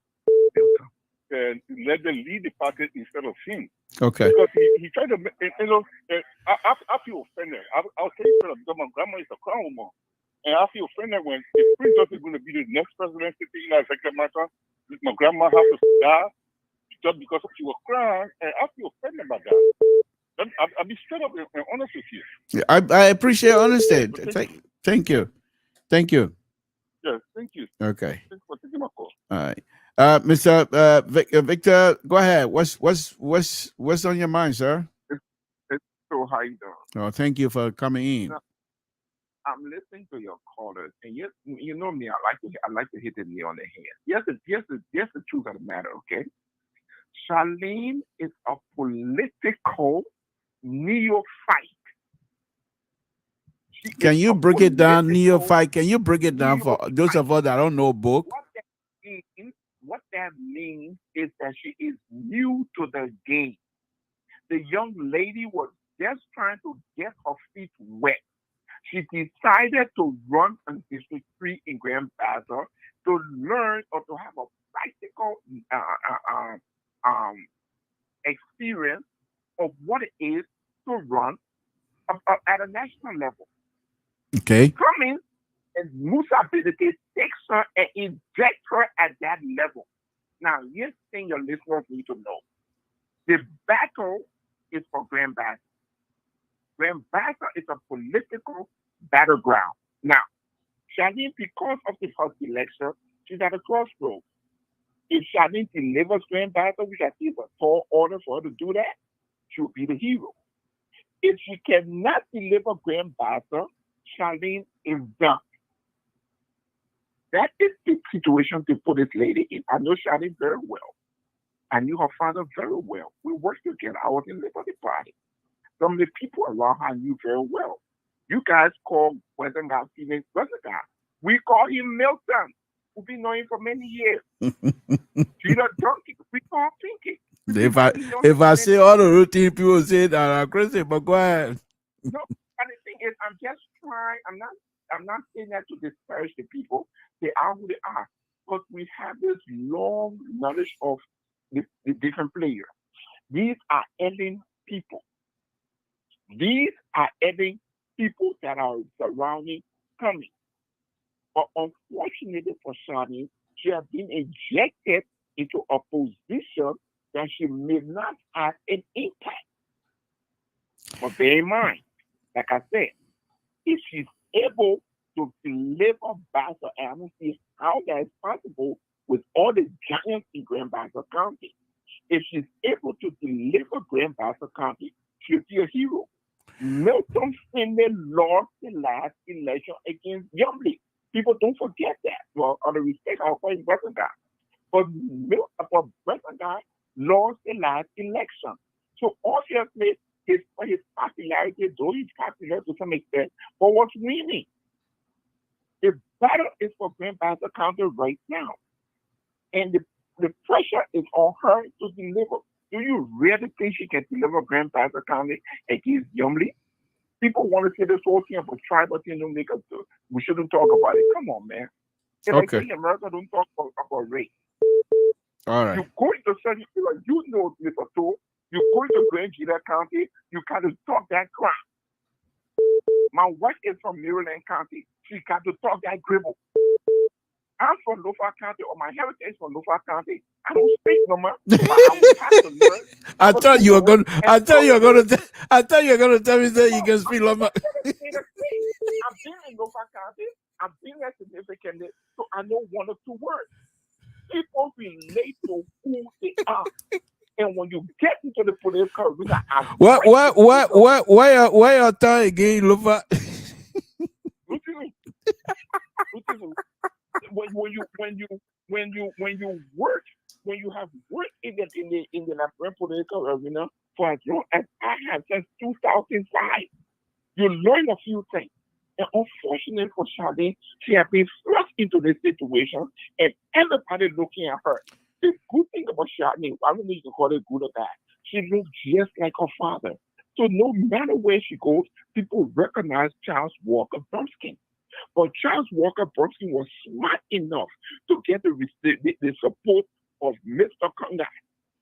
let them lead the party instead of him. Okay. Because he tried to, I feel offended. I'll tell you because my grandma is a crown woman. And I feel offended when if Prince Joseph is going to be the next president sitting in that executive matter, my grandma has to die just because she was crying, and I feel offended about that. I'll be straight up and honest with you. Yeah, I appreciate honesty. Thank you. Thank you. Yeah, thank you. Okay. Thanks for taking my call. All right. Mr. Victor, go ahead. What's on your mind, sir? So how you doing? Oh, thank you for coming in. I'm listening to your callers, and you know me. I like to hit the nail on the head. Here's the truth of the matter. Okay, Charlene is a political neophyte. Can you break it down, neophyte? Can you break it down for those of us that don't know book? What that means is that she is new to the game. The young lady was just trying to get her feet wet. She decided to run an history in Grand Bazaar to learn or to have a practical experience of what it is to run at a national level. Okay. Cummings and Musa Bideke takes her and injects her at that level. Now, here's the thing your listeners need to know. The battle is for Grand Bazaar. Grand Bazaar is a political battleground. Now, Charlene, because of the first election, she's at a crossroads. If Charlene delivers Grand Bazaar, which I think is a tall order for her to do that, she'll be the hero. If she cannot deliver Grand Bazaar, Charlene is done. That is the situation to put this lady in. I know Charlene very well. I knew her father very well. We worked together. I was in the Liberty Party. Some of the people around her I knew very well. You guys call Western guy Phoenix Western guy. We call him Milton. We've been knowing for many years. Peter Donkey, we call Pinky. If I say all the routine people say that I'm crazy, but go ahead. No, and the thing is, I'm just trying. I'm not saying that to disparage the people. They are who they are. But we have this long knowledge of the different players. These are ending people. These are ending people that are surrounding Cummings. But unfortunately for Shani, she has been injected into a position that she may not have an impact. But bear in mind, like I said, if she's able to deliver Bassett, and I don't see how that is possible with all the giants in Grand Bassett County. If she's able to deliver Grand Bassett County, she'll be a hero. Milton Finley lost the last election against Yumley. People don't forget that. Well, out of respect, I'll call him Western guy. But Western guy lost the last election. So obviously, his popularity, though he's popular to some extent, but what's winning? The battle is for Grand Bassett County right now. And the pressure is on her to deliver. Do you really think she can deliver Grand Bassett County against Yumley? People want to say this whole thing about tribal thing, don't make us do. We shouldn't talk about it. Come on, man. If I say America don't talk about race. All right. You go into certain people, you know, Mr. Toe, you go into Grand Gila County, you got to talk that crap. My wife is from Maryland County. She got to talk that gribble. I'm from Norfolk County, or my heritage is from Norfolk County. I don't speak no more. I thought you were going to tell me that you can speak no more. I've been in Norfolk County. I've been there significantly, so I know one or two words. People relate to who they are. And when you get into the political arena, why your time again, Lufa? What do you mean? When you have worked in the Liberian political arena for as long as I have, since 2005, you learn a few things. And unfortunately for Charlene, she has been thrust into this situation, and everybody looking at her. The good thing about Charlene, I don't know if you can call it good or bad, she looks just like her father. So no matter where she goes, people recognize Charles Walker Bromskin. But Charles Walker Bromskin was smart enough to get the support of Mr. Conga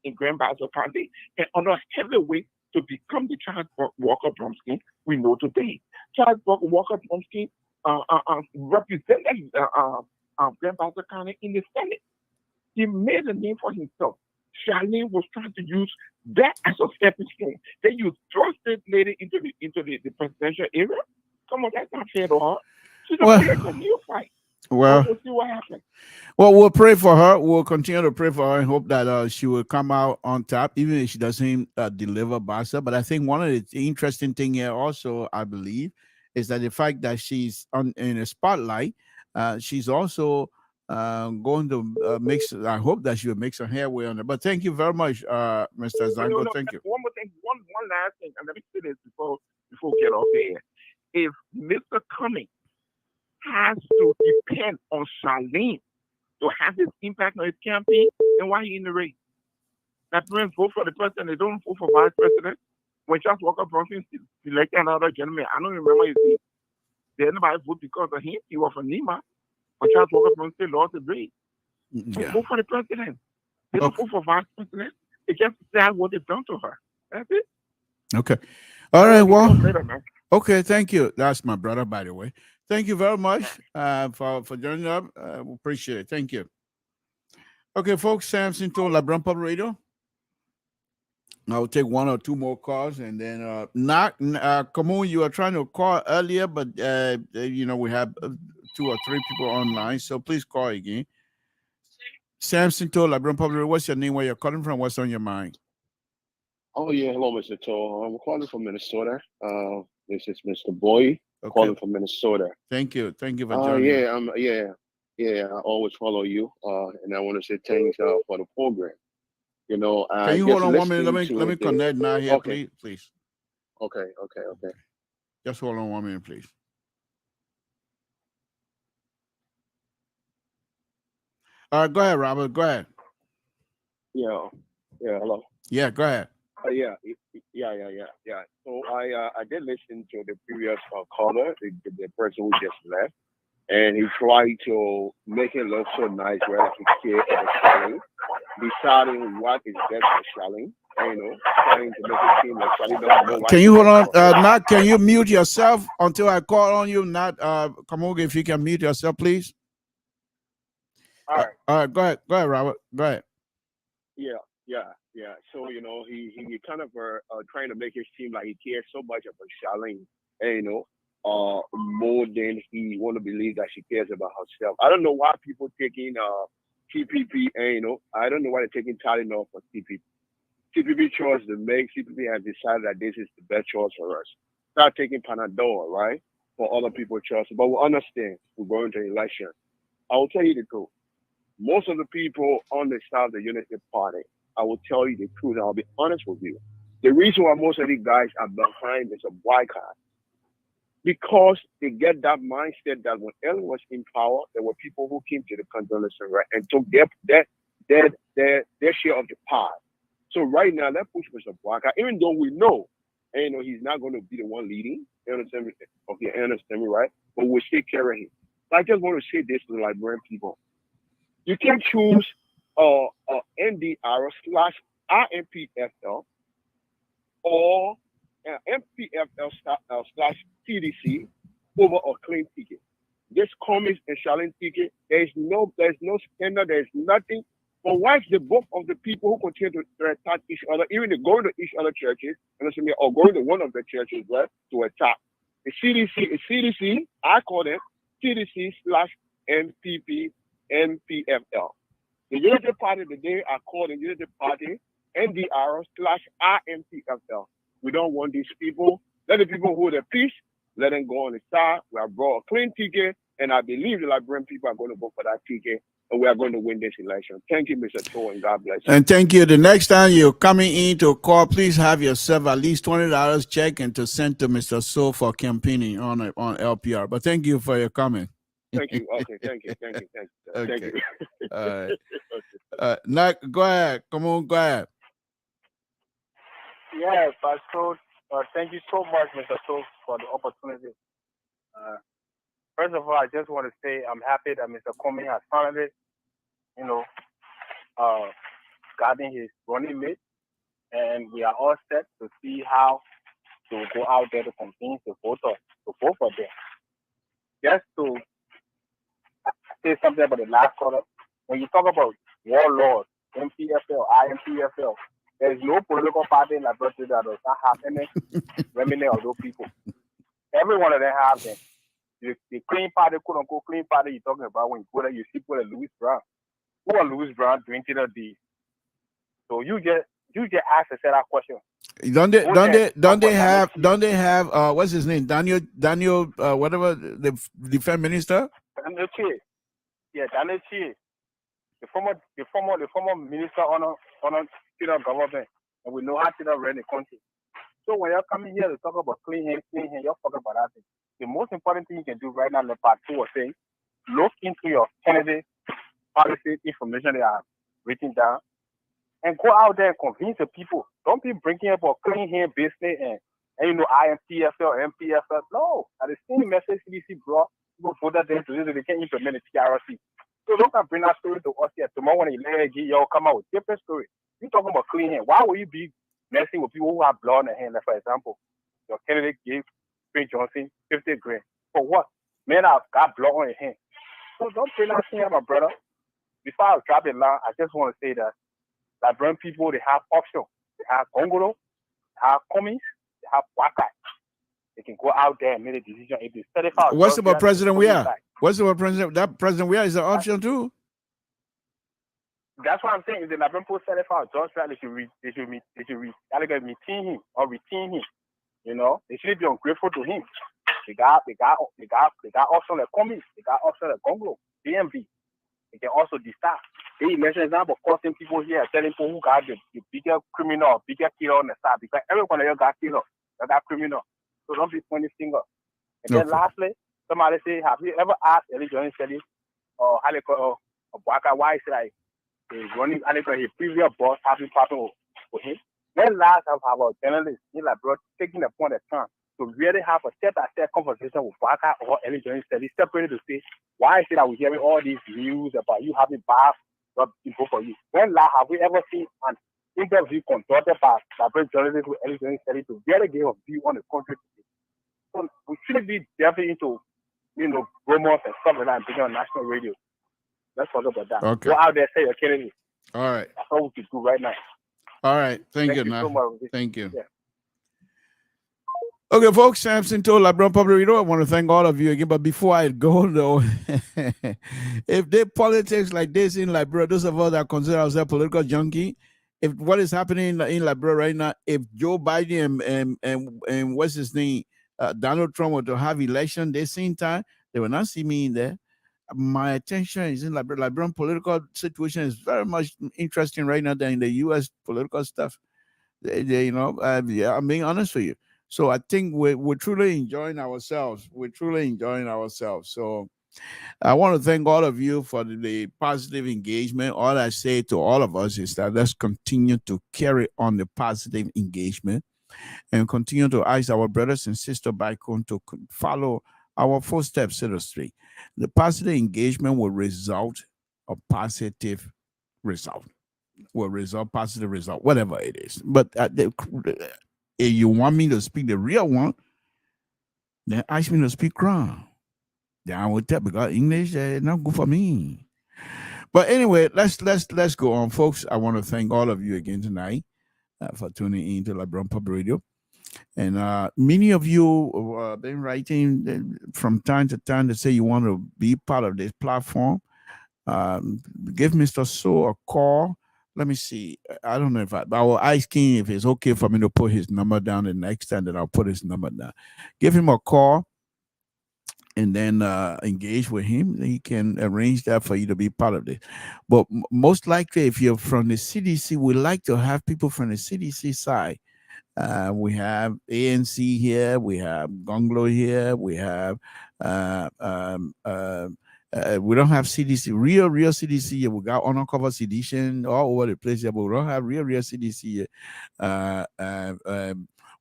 in Grand Bassett County, and on a heavyweight to become the Charles Walker Bromskin we know today. Charles Walker Bromskin represented Grand Bassett County in the Senate. He made a name for himself. Charlene was trying to use that as a stepping stone. Then you thrust this lady into the presidential area. Come on, that's not fair to her. She's a new fight. Well, we'll see what happens. Well, we'll pray for her. We'll continue to pray for her and hope that she will come out on top, even if she doesn't deliver Bassa. But I think one of the interesting things here also, I believe, is that the fact that she's in a spotlight, she's also going to mix. I hope that she will make some headway on it. But thank you very much, Mr. Zango. Thank you. One more thing, one last thing, and let me say this before we get off here. If Mr. Cummings has to depend on Charlene to have his impact on his campaign, then why he in the race? That parents vote for the president, they don't vote for vice president. When Charles Walker Bromskin selected another gentleman, I don't remember his name. Did anybody vote because of him? He was from Nima. But Charles Walker Bromskin lost the race. They vote for the president. They don't vote for vice president. They just decide what they've done to her. That's it. Okay. All right. Well, okay. Thank you. That's my brother, by the way. Thank you very much for joining up. We appreciate it. Thank you. Okay, folks, Samson to LIBERIAN Public Radio. I'll take one or two more calls and then come on, you were trying to call earlier, but you know, we have 2 or 3 people online, so please call again. Samson to LIBERIAN Public Radio. What's your name? Where you're calling from? What's on your mind? Oh yeah, hello, Mr. Toll. I'm calling from Minnesota. This is Mr. Boy. calling from Minnesota. Thank you for joining. I always follow you, and I want to say thanks for the program. You know, can you hold on 1 minute? Let me connect now here, okay. please. Okay. Just hold on 1 minute, please. All right, go ahead, Robert. Go ahead. Yeah. Hello. Yeah, go ahead. Yeah. So I did listen to the previous caller, the person who just left, and he tried to make it look so nice where he cared for Charlie, deciding what is best for Charlie, you know, trying to make it seem like Charlie doesn't know what. Can you hold on? Not can you mute yourself until I call on you? Not Kamoga, if you can mute yourself, please. All right. Go ahead, Robert. Go ahead. Yeah. So, you know, he kind of trying to make it seem like he cares so much about Charlene, and, you know, more than he want to believe that she cares about herself. I don't know why people taking TPP, and, you know, I don't know why they're taking Tylenol for TPP. TPP choice to make. TPP has decided that this is the best choice for us. Start taking Panadol, right, for other people's choice. But we understand we're going to election. I will tell you the truth. Most of the people on the side of the Unity Party, I will tell you the truth, and I'll be honest with you. The reason why most of these guys are behind this boycott, because they get that mindset that when Ellen was in power, there were people who came to the condolences, right, and took their share of the pie. So right now, that push for some boycott, even though we know, and, you know, he's not going to be the one leading. You understand me? Okay, you understand me, right? But we'll still carry him. So I just want to say this to the Liberian people. You can choose NDR/IMPFL or MPFL/CDC over a clean ticket. This Cummings and Charlene ticket, there's no scandal, there's nothing. But watch the both of the people who continue to attack each other, even they go to each other churches, or going to one of the churches, right, to attack. The CDC, I call them CDC/MPFL. The Unity Party today are called the Unity Party NDR/IMPFL. We don't want these people. Let the people hold their peace. Let them go on the side. We have brought a clean ticket, and I believe the Liberian people are going to vote for that ticket, and we are going to win this election. Thank you, Mr. Toh, and God bless you. And thank you. The next time you're coming in to call, please have yourself at least $20 check and to send to Mr. So for campaigning on LPR. But thank you for your comment. Thank you. Okay, thank you. Okay. Thank you. All right. Now, go ahead. Come on, go ahead. Yeah, Pastor, thank you so much, Mr. So, for the opportunity. First of all, I just want to say I'm happy that Mr. Cummings has finally, you know, gotten his running mate, and we are all set to see how to go out there to convince the voters to vote for them. Just to say something about the last caller, when you talk about warlords, MPFL, IMPFL, there is no political party in Liberia that does not have any remnant of those people. Every one of them have them. The clean party, quote unquote clean party you're talking about, when you go there, you see people like Louis Brown. Who are Louis Brown drinking a D? So you just ask a set of questions. Don't they have what's his name? Daniel whatever, the defense minister? Daniel Chie. Yeah, Daniel Chie. The former minister on federal government, and we know how to run the country. So when you're coming here to talk about clean hands, you're talking about that thing. The most important thing you can do right now, the part 2 was saying, look into your candidate policy information they are written down, and go out there and convince the people. Don't be bringing up a clean hand business and you know IMPFL, MPFL. No, at the same message CDC brought, people voted them to this, they can't implement the TRC. So don't bring that story to us here. Tomorrow when y'all come out with different story. You're talking about clean hand. Why would you be messing with people who have blood in their hand? Like, for example, your candidate gave Prince Johnson 50 grand. For what? Man, I've got blood on your hand. So don't bring that thing up, my brother. Before I drop the line, I just want to say that Liberian people, they have options. They have Congolo, they have Cummings, they have Waka. They can go out there and make a decision. If they 35, what's about President Weah? What's about President? That President Weah is an option too. That's what I'm saying. If the Liberian people 35, George Weah, they should retain him or retain him. You know, they shouldn't be ungrateful to him. They got also the CUMMINGS. They got also the Congo, DMV. They can also decide. They mention example causing people here, telling people who got the bigger criminal, bigger killer on the side, because everyone else got killer, they got criminal. So don't be pointing finger. And then lastly, somebody say, have you ever asked Eli Johnny Shelly or Haleko or Bwaka why is like running Haleko his previous boss having partner with him? Then last have our journalists in LIBERIA taking the point of time to really have a step-by-step conversation with Bwaka or Eli Johnny Shelly, separated to say, why is it that we're hearing all these news about you having bad people for you? When last have we ever seen an interview conducted by LIBERIAN journalists with Eli Johnny Shelly to really give a view on the country? So we shouldn't be delving into, rumors and stuff like that and being on national radio. Let's talk about that. Okay. Go out there, say you're killing me. All right. That's all we can do right now. All right. Thank you, so much. Thank you. Yeah. Okay, folks, Samson told LIBERIAN Public Radio. I want to thank all of you again. But before I go, though, if they politics like this in Liberia, those of us that consider ourselves political junkie, if what is happening in Liberia right now, if Joe Biden and what's his name, Donald Trump were to have election the same time, they will not see me in there. My attention is in Liberia. Liberian political situation is very much interesting right now than in the U.S. political stuff. I'm being honest with you. So I think we're truly enjoying ourselves. We're truly enjoying ourselves. So I want to thank all of you for the positive engagement. All I say to all of us is that let's continue to carry on the positive engagement and continue to ask our brothers and sisters back home to follow our footsteps, so to speak. The positive engagement will result a positive result. Will result positive result, whatever it is. But if you want me to speak the real one, then ask me to speak crown. Then I will tell, because English is not good for me. But anyway, let's go on, folks. I want to thank all of you again tonight for tuning in to LIBERIAN Public Radio. And many of you have been writing from time to time to say you want to be part of this platform. Give Mr. So a call. Let me see. I don't know if I will ask him if it's okay for me to put his number down the next time, then I'll put his number down. Give him a call and then engage with him. He can arrange that for you to be part of this. But most likely, if you're from the CDC, we like to have people from the CDC side. We have ANC here, we have Gonglo here, we have we don't have CDC, real CDC. We got undercover sedition all over the place here, but we don't have real CDC.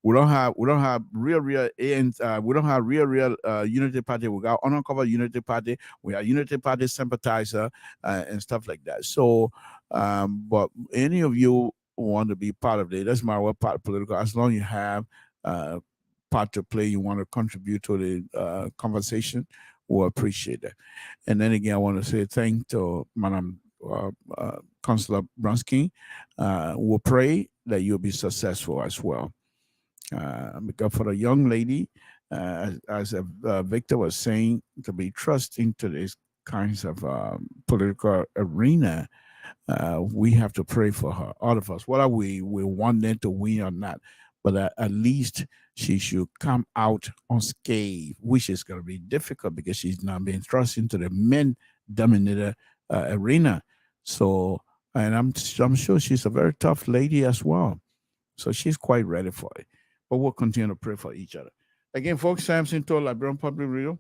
We don't have real ANC. We don't have real Unity Party. We got undercover Unity Party. We have Unity Party sympathizer and stuff like that. So, but any of you want to be part of it, that's my part political. As long as you have part to play, you want to contribute to the conversation, we'll appreciate that. And then again, I want to say thank to Madam Councillor Brunsky. We'll pray that you'll be successful as well. Because for the young lady, as Victor was saying, to be trusting to these kinds of political arena, we have to pray for her, all of us. Whether we want them to win or not, but at least she should come out unscathed, which is going to be difficult because she's not being thrust into the men-dominated arena. So, and I'm sure she's a very tough lady as well. So she's quite ready for it. But we'll continue to pray for each other. Again, folks, Samson told LIBERIAN Public Radio.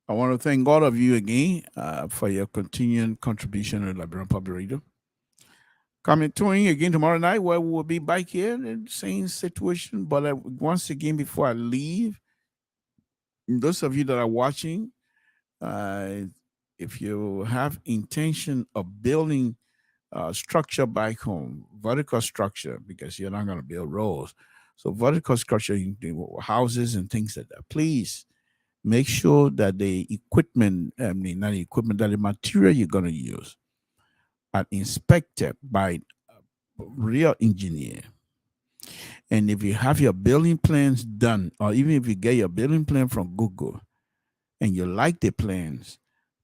I want to thank all of you again for your continuing contribution to LIBERIAN Public Radio. Coming to you again tomorrow night, where we will be back here in the same situation. But once again, before I leave, those of you that are watching, if you have intention of building structure back home, vertical structure, because you're not going to build roads. So vertical structure, houses and things like that. Please make sure that the equipment, not the equipment, that the material you're going to use are inspected by a real engineer. And if you have your building plans done, or even if you get your building plan from Google and you like the plans,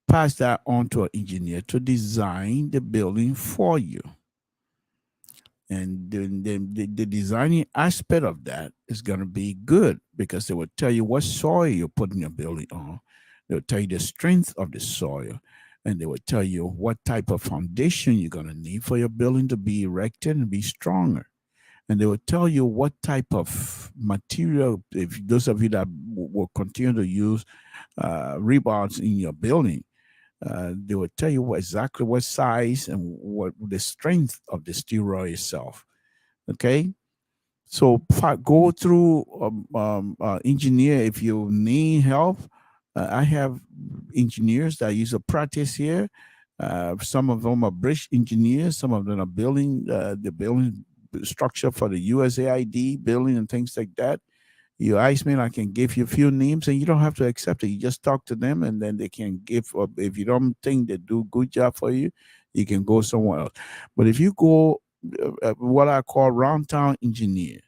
pass that on to an engineer to design the building for you. And the designing aspect of that is going to be good because they will tell you what soil you're putting your building on. They'll tell you the strength of the soil, and they will tell you what type of foundation you're going to need for your building to be erected and be stronger. And they will tell you what type of material, if those of you that will continue to use rebars in your building, they will tell you exactly what size and what the strength of the steel rod itself. Okay, so go through engineer if you need help. I have engineers that use a practice here. Some of them are bridge engineers. Some of them are building the building structure for the USAID building and things like that. You ask me, I can give you a few names, and you don't have to accept it. You just talk to them, and then they can give. If you don't think they do a good job for you, you can go somewhere else. But if you go, what I call round town engineer,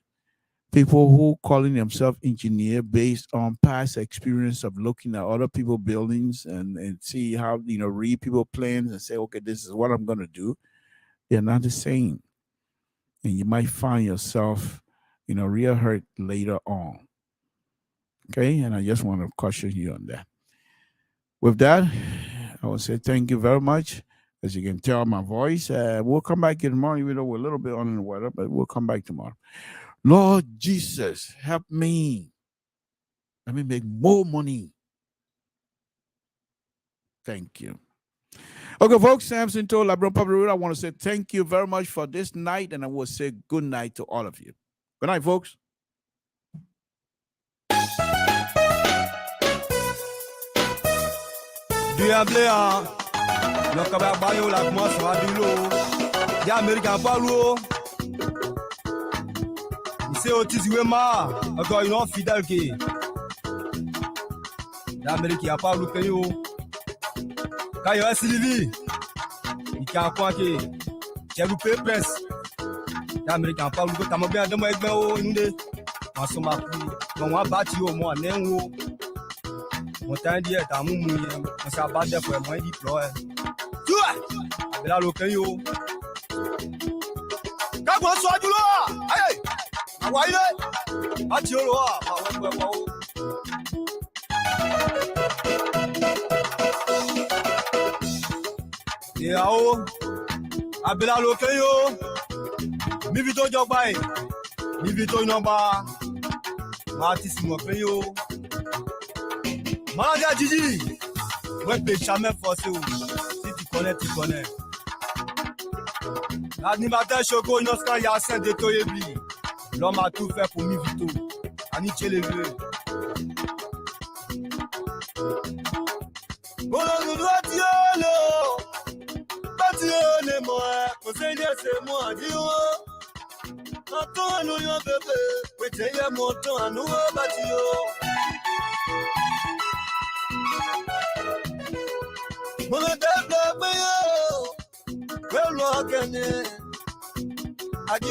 people who calling themselves engineer based on past experience of looking at other people's buildings and see how, read people plans and say, okay, this is what I'm going to do. They're not the same. And you might find yourself, real hurt later on. Okay, and I just want to caution you on that. With that, I will say thank you very much. As you can tell my voice, we'll come back tomorrow, even though we're a little bit under the weather, but we'll come back tomorrow. Lord Jesus, help me. Let me make more money. Thank you. Okay, folks, Samson told LIBERIAN Public Radio, I want to say thank you very much for this night, and I will say good night to all of you. Good night, folks. DADLEY, le cabas bayo la commence à dire des Américains parlent. C'est aussi ma encore une fidèle qui l'Américain parle que yo. Quand yo Sylvie, il a quoi que j'ai loupé presse. L'Américain parle que t'as bien de moi avec moi nous en somme on va bâtir au moins néo. Mon temps dit est à mon on s'est battu pour moi déployer. Tu vois? Là le yo. Quand on soit du là. Allez. Awaye. Ati olo wa. Yao. Abela lo keyo. Mi vito jogba e. Mi vito inamba. Artiste mo peyo. Manager Gigi. Ouais, peut jamais forcer ou. Si tu connais, tu connais. L'animateur Choco, Inoska Yassin de Toyebli. L'homme a tout fait pour Mivito. Aniché les vieux. Nous doit dire, bâtir moi. Conseil c'est moi, dire. Attends, nous yon bébé. Pété mon temps à nous bâtir. Mon développement, well, look at it. I do